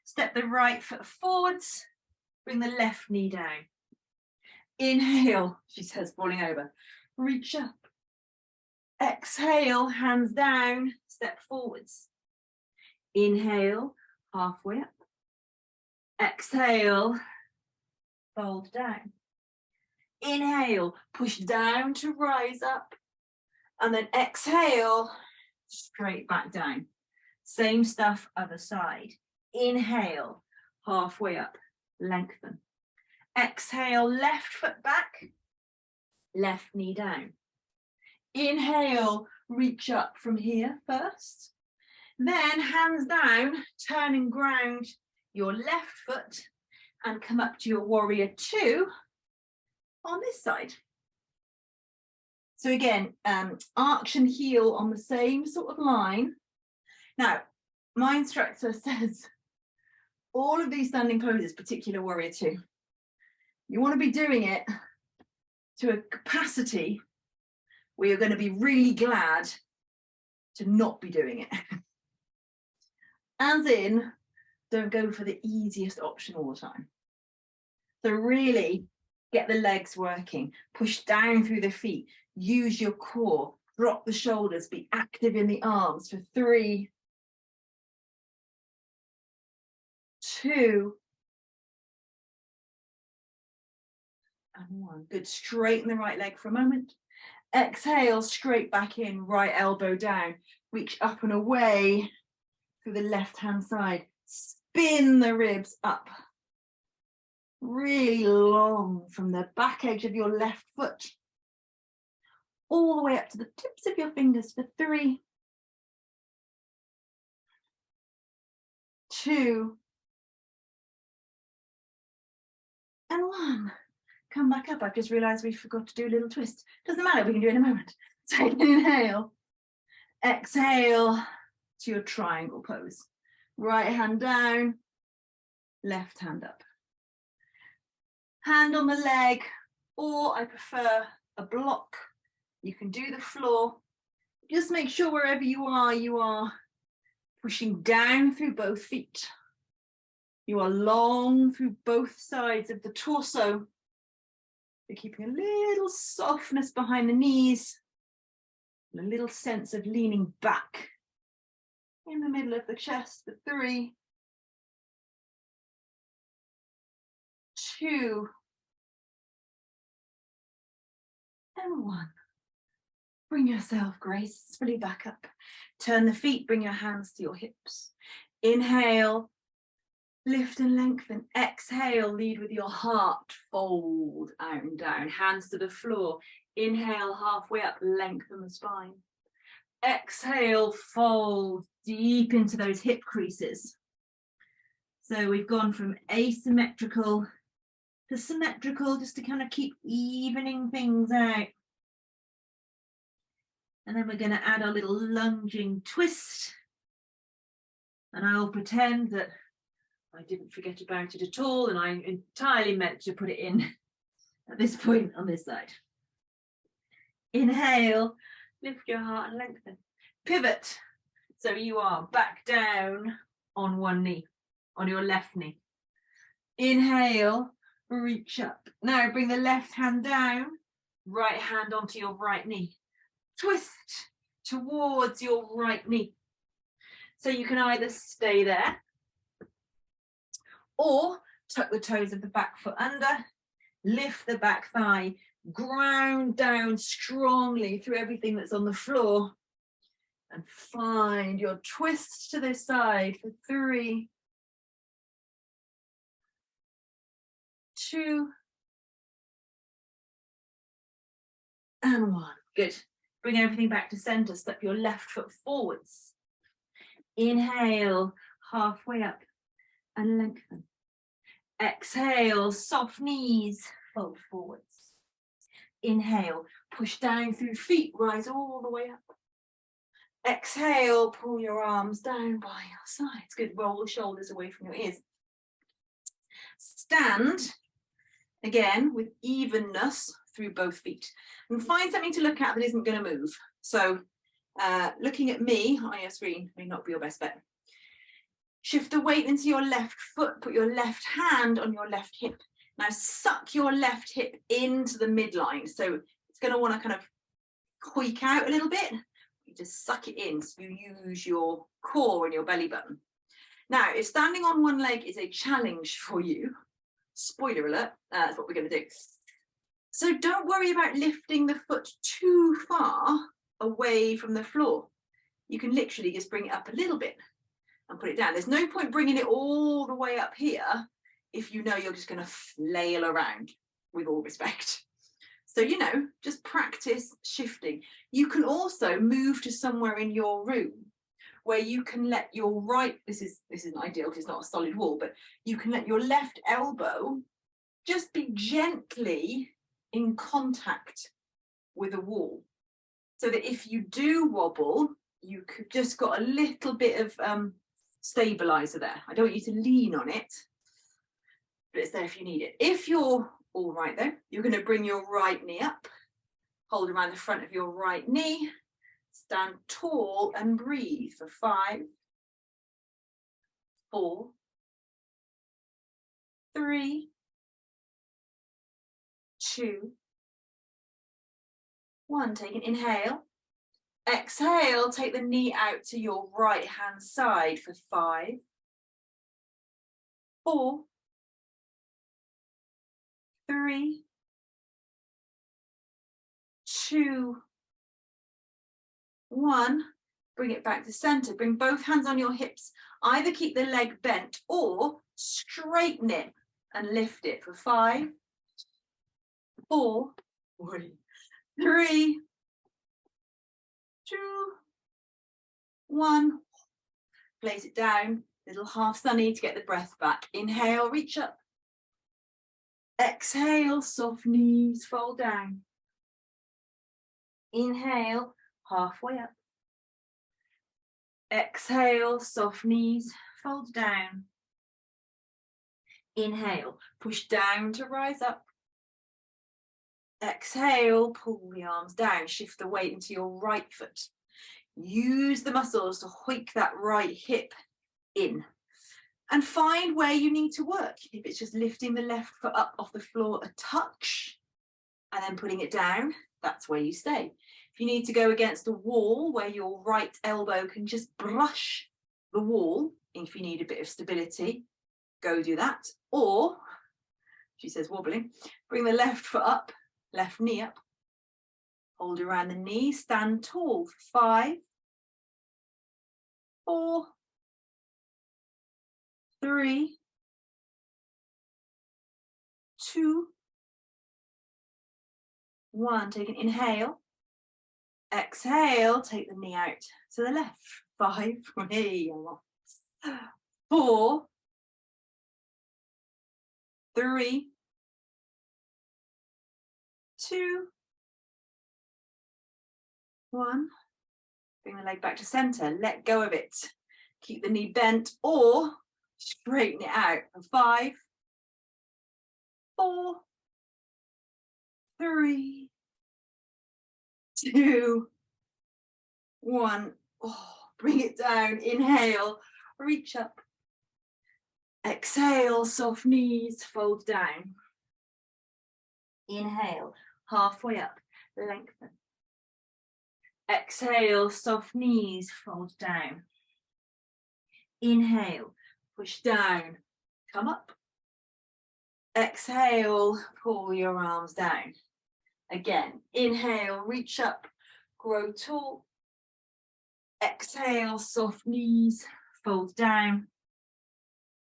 Speaker 1: Step the right foot forwards. Bring the left knee down. Inhale, she says, falling over. Reach up. Exhale, hands down, step forwards. Inhale, halfway up. Exhale, fold down. Inhale, push down to rise up. And then exhale, straight back down. Same stuff, other side. Inhale, halfway up, lengthen. Exhale, left foot back, left knee down. Inhale, reach up from here first. Then hands down, turn and ground your left foot and come up to your warrior two on this side. So again, arch and heel on the same sort of line. Now, my instructor says all of these standing poses, particular warrior two, you want to be doing it to a capacity where you're going to be really glad to not be doing it. As in, don't go for the easiest option all the time. So really get the legs working, push down through the feet, use your core, drop the shoulders, be active in the arms for 3, 2, and 1. Good, straighten the right leg for a moment. Exhale, straight back in, right elbow down. Reach up and away through the left-hand side. Spin the ribs up. Really long from the back edge of your left foot. All the way up to the tips of your fingers for 3, 2, and 1. Come back up. I've just realised we forgot to do a little twist. Doesn't matter, we can do it in a moment. Take an inhale. Exhale to your triangle pose. Right hand down, left hand up. Hand on the leg, or I prefer a block. You can do the floor. Just make sure wherever you are pushing down through both feet. You are long through both sides of the torso. You're keeping a little softness behind the knees and a little sense of leaning back in the middle of the chest for 3, 2, and 1. Bring yourself gracefully back up. Turn the feet, bring your hands to your hips. Inhale, lift and lengthen. Exhale, lead with your heart. Fold out and down, hands to the floor. Inhale, halfway up, lengthen the spine. Exhale, fold deep into those hip creases. So we've gone from asymmetrical to symmetrical, just to kind of keep evening things out. And then we're going to add our little lunging twist. And I'll pretend that I didn't forget about it at all, and I entirely meant to put it in at this point on this side. Inhale, lift your heart and lengthen. Pivot. So you are back down on one knee, on your left knee. Inhale, reach up. Now bring the left hand down, right hand onto your right knee. Twist towards your right knee. So you can either stay there or tuck the toes of the back foot under, lift the back thigh, ground down strongly through everything that's on the floor, and find your twist to this side for 3, 2, and 1. Good. Bring everything back to center. Step your left foot forwards. Inhale, halfway up and lengthen. Exhale, soft knees, fold forwards. Inhale, push down through feet, rise all the way up. Exhale, pull your arms down by your sides. Good, roll the shoulders away from your ears. Stand, again, with evenness through both feet. And find something to look at that isn't going to move. So Looking at me on your screen may not be your best bet. Shift the weight into your left foot, put your left hand on your left hip. Now suck your left hip into the midline. So it's going to want to kind of quake out a little bit. You just suck it in, so you use your core and your belly button. Now, if standing on one leg is a challenge for you, spoiler alert, that's what we're going to do. So don't worry about lifting the foot too far away from the floor. You can literally just bring it up a little bit and put it down. There's no point bringing it all the way up here if you know you're just going to flail around, with all respect. So, you know, just practice shifting. You can also move to somewhere in your room where you can let your right, this isn't ideal because it's not a solid wall, but you can let your left elbow just be gently in contact with a wall. So that if you do wobble, you could just got a little bit of stabilizer there. I don't want you to lean on it, but it's there if you need it. If you're all right though, you're going to bring your right knee up, hold around the front of your right knee, stand tall and breathe for 5, 4, 3, 2, 1. Take an inhale. Exhale, take the knee out to your right hand side for 5, 4, 3, 2, 1. Bring it back to center. Bring both hands on your hips. Either keep the leg bent or straighten it and lift it for 5, 4, 3, 2, 1. Place it down. Little half sunny to get the breath back. Inhale, reach up. Exhale, soft knees, fold down. Inhale, halfway up. Exhale, soft knees, fold down. Inhale, push down to rise up. Exhale, pull the arms down, shift the weight into your right foot. Use the muscles to hoik that right hip in. And find where you need to work. If it's just lifting the left foot up off the floor a touch and then putting it down, that's where you stay. If you need to go against a wall where your right elbow can just brush the wall, if you need a bit of stability, go do that. Or, she says wobbling, bring the left foot up, left knee up, hold around the knee, stand tall for 5, 4, 3, 2, 1. Take an inhale. Exhale, take the knee out to the left. 5, 4, 3, 2, 1. Bring the leg back to center. Let go of it. Keep the knee bent or straighten it out for 5, 4, 3, 2, 1. Oh, bring it down. Inhale, reach up. Exhale, soft knees, fold down. Inhale, halfway up, lengthen. Exhale, soft knees, fold down. Inhale, push down, come up. Exhale, pull your arms down. Again, inhale, reach up, grow tall. Exhale, soft knees, fold down.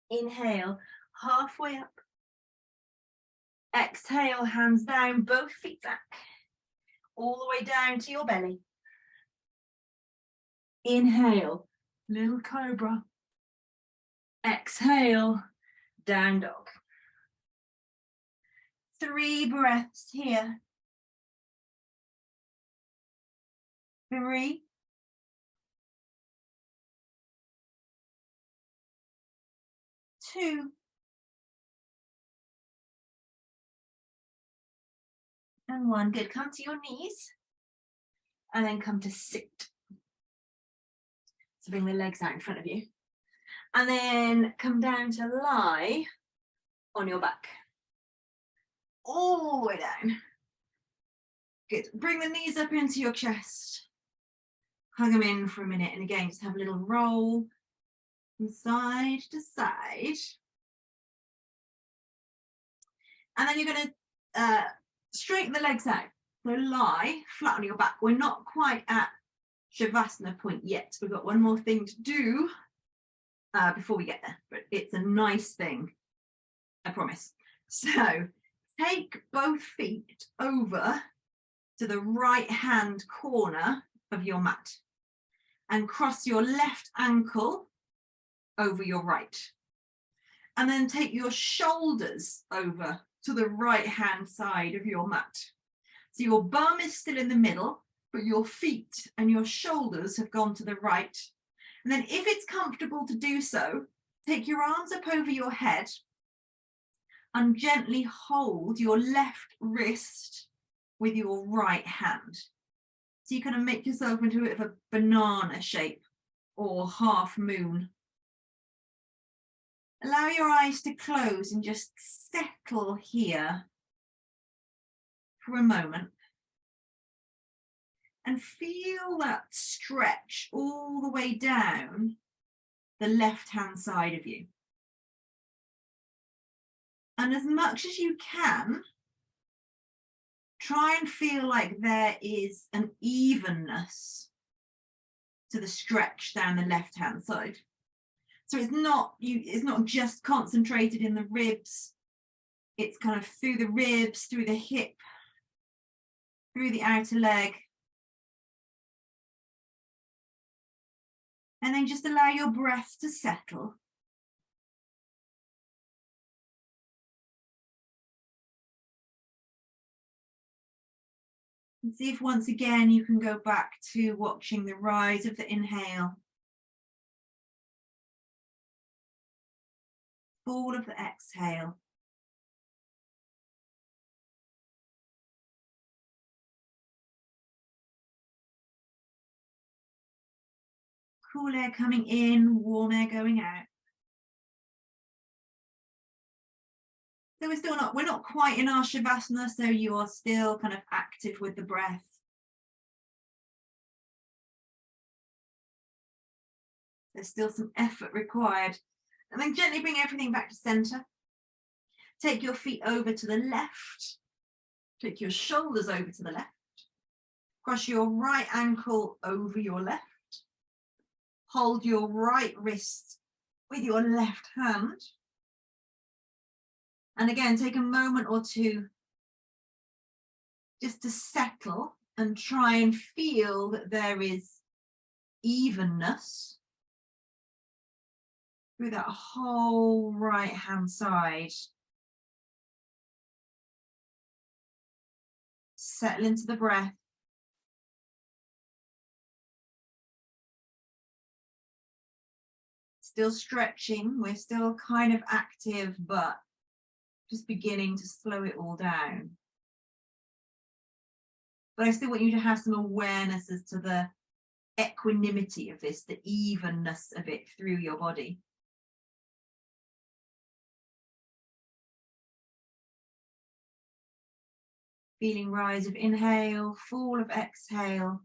Speaker 1: Inhale, halfway up. Exhale, hands down, both feet back. All the way down to your belly. Inhale, little cobra. Exhale, down dog. 3 breaths here. 3, 2, and 1. Good. Come to your knees and then come to sit. So bring the legs out in front of you. And then come down to lie on your back. All the way down. Good. Bring the knees up into your chest. Hug them in for a minute. And again, just have a little roll from side to side. And then you're going to straighten the legs out. So lie flat on your back. We're not quite at Shavasana point yet. We've got one more thing to do before we get there. But it's a nice thing, I promise. So take both feet over to the right hand corner of your mat and cross your left ankle over your right. And then take your shoulders over to the right hand side of your mat. So your bum is still in the middle, but your feet and your shoulders have gone to the right. And then if it's comfortable to do so, take your arms up over your head and gently hold your left wrist with your right hand. So you kind of make yourself into a bit of a banana shape or half moon. Allow your eyes to close and just settle here for a moment. And feel that stretch all the way down the left-hand side of you. And as much as you can, try and feel like there is an evenness to the stretch down the left-hand side. So it's not just concentrated in the ribs. It's kind of through the ribs, through the hip, through the outer leg. And then just allow your breath to settle. And see if once again you can go back to watching the rise of the inhale, fall of the exhale. Cool air coming in, warm air going out. So we're not quite in our Shavasana, so you are still kind of active with the breath. There's still some effort required. And then gently bring everything back to center. Take your feet over to the left. Take your shoulders over to the left. Cross your right ankle over your left. Hold your right wrist with your left hand. And again, take a moment or two just to settle and try and feel that there is evenness through that whole right hand side. Settle into the breath. Still stretching, we're still kind of active, but just beginning to slow it all down. But I still want you to have some awareness as to the equanimity of this, the evenness of it through your body. Feeling rise of inhale, fall of exhale.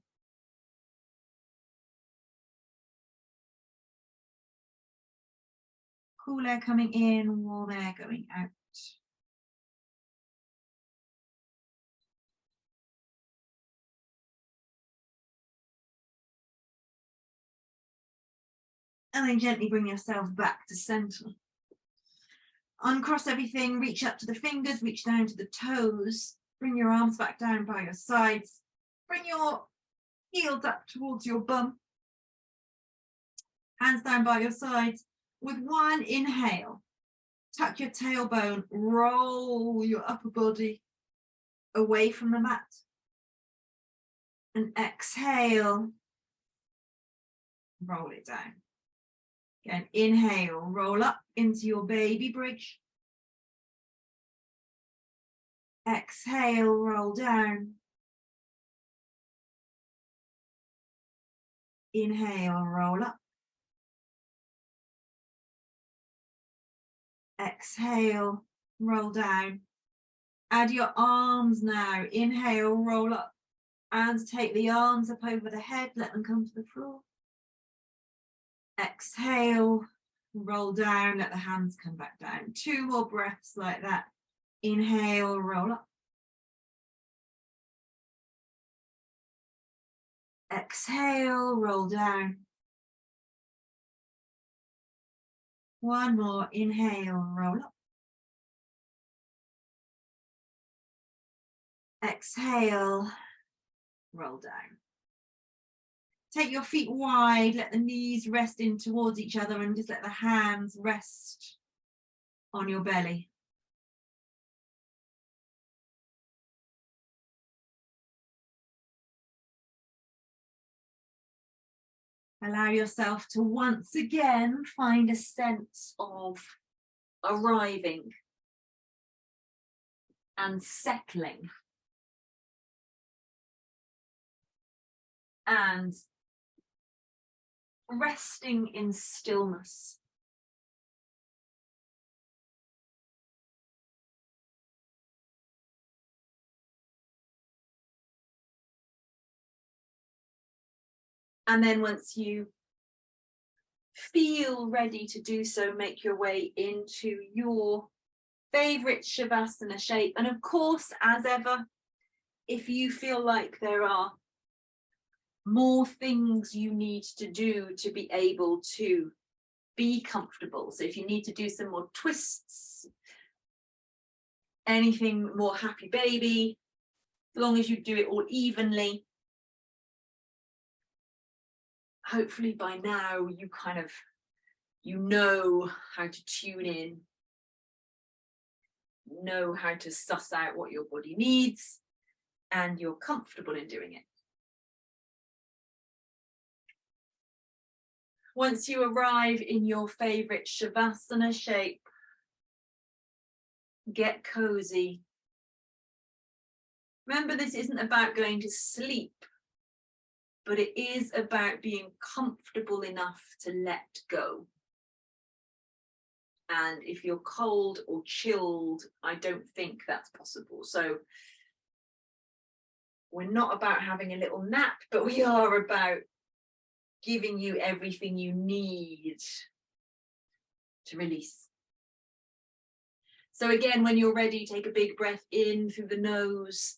Speaker 1: Cool air coming in, warm air going out. And then gently bring yourself back to center. Uncross everything, reach up to the fingers, reach down to the toes. Bring your arms back down by your sides. Bring your heels up towards your bum. Hands down by your sides. With one inhale, tuck your tailbone, roll your upper body away from the mat. And exhale, roll it down. Again, inhale, roll up into your baby bridge. Exhale, roll down. Inhale, roll up. Exhale, roll down. Add your arms now. Inhale, roll up and take the arms up over the head. Let them come to the floor. Exhale, roll down. Let the hands come back down. 2 more breaths like that. Inhale, roll up. Exhale, roll down. 1 more. Inhale, roll up. Exhale, roll down. Take your feet wide, let the knees rest in towards each other and just let the hands rest on your belly. Allow yourself to once again find a sense of arriving and settling and resting in stillness. And then once you feel ready to do so, make your way into your favorite Shavasana shape. And of course, as ever, if you feel like there are more things you need to do to be able to be comfortable, so if you need to do some more twists, anything more happy baby, as long as you do it all evenly, hopefully by now you know how to tune in, know how to suss out what your body needs, and you're comfortable in doing it. Once you arrive in your favorite Shavasana shape, get cozy. Remember, this isn't about going to sleep, but it is about being comfortable enough to let go. And if you're cold or chilled, I don't think that's possible. So we're not about having a little nap, but we are about giving you everything you need to release. So again, when you're ready, take a big breath in through the nose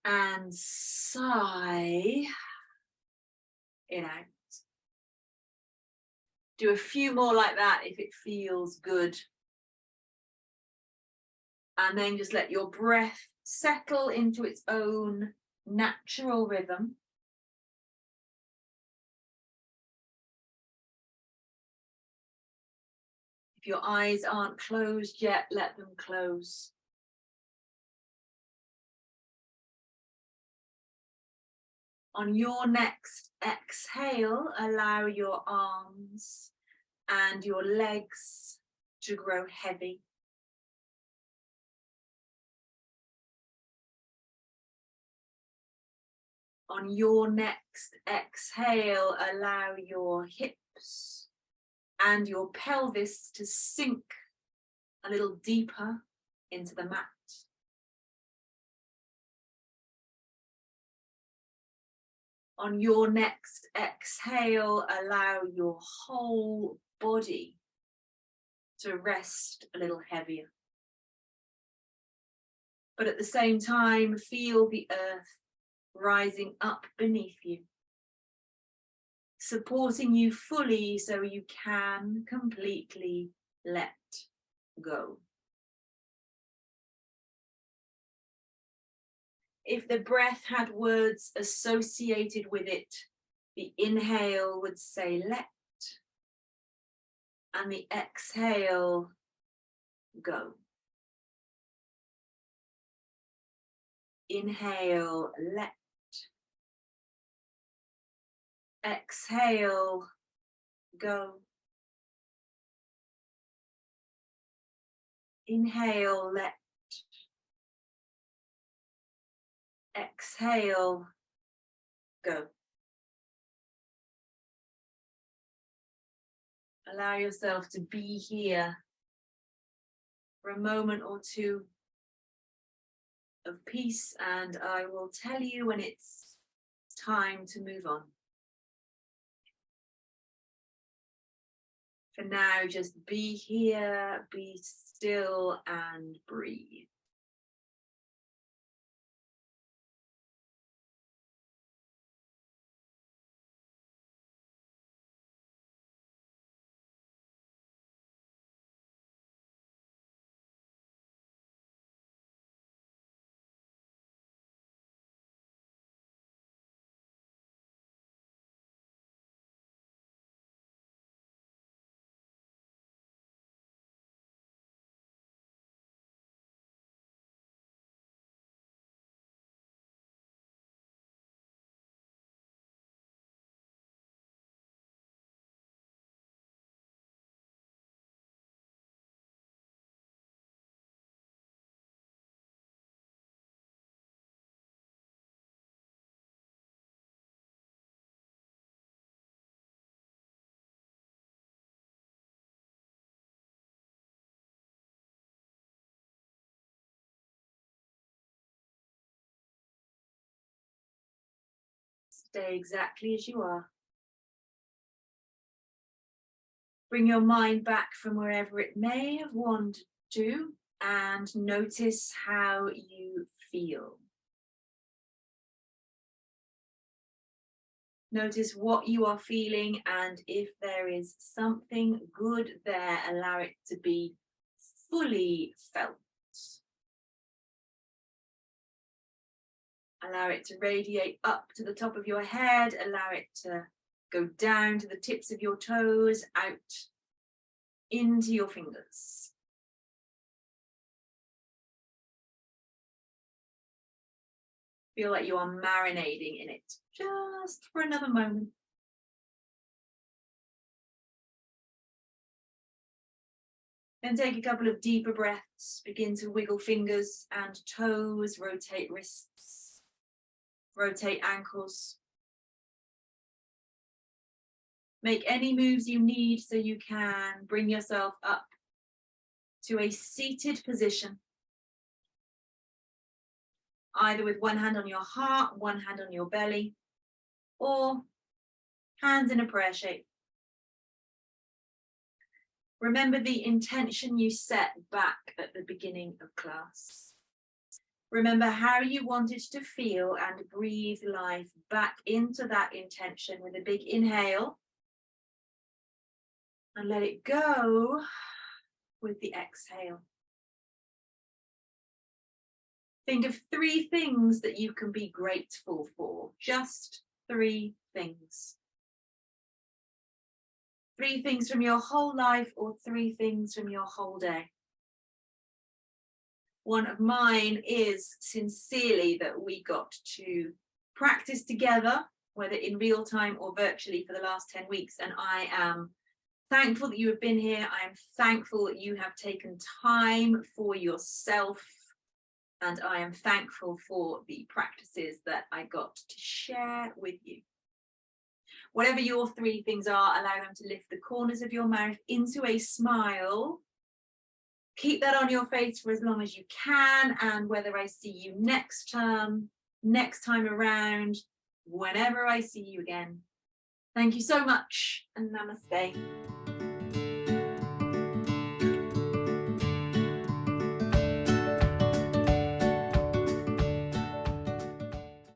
Speaker 1: and sigh it out. Do a few more like that if it feels good. And then just let your breath settle into its own natural rhythm. If your eyes aren't closed yet, let them close. On your next exhale, allow your arms and your legs to grow heavy. On your next exhale, allow your hips and your pelvis to sink a little deeper into the mat. On your next exhale, allow your whole body to rest a little heavier. But at the same time, feel the earth rising up beneath you, supporting you fully so you can completely let go. If the breath had words associated with it, the inhale would say let, and the exhale, go. Inhale, let. Exhale, go. Inhale, let. Exhale, go. Allow yourself to be here for a moment or two of peace, and I will tell you when it's time to move on. For now, just be here, be still, and breathe. Stay exactly as you are. Bring your mind back from wherever it may have wandered to and notice how you feel. Notice what you are feeling, and if there is something good there, allow it to be fully felt. Allow it to radiate up to the top of your head, allow it to go down to the tips of your toes, out into your fingers. Feel like you are marinating in it just for another moment. Then take a couple of deeper breaths, begin to wiggle fingers and toes, rotate wrists, rotate ankles. Make any moves you need so you can bring yourself up to a seated position, either with one hand on your heart, one hand on your belly, or hands in a prayer shape. Remember the intention you set back at the beginning of class. Remember how you wanted to feel and breathe life back into that intention with a big inhale, and let it go with the exhale. Think of 3 things that you can be grateful for. Just 3 things. 3 things from your whole life, or 3 things from your whole day. One of mine is sincerely that we got to practice together, whether in real time or virtually, for the last 10 weeks. And I am thankful that you have been here. I am thankful that you have taken time for yourself. And I am thankful for the practices that I got to share with you. Whatever your 3 things are, allow them to lift the corners of your mouth into a smile. Keep that on your face for as long as you can. And whether I see you next term, next time around, whenever I see you again, thank you so much, and namaste.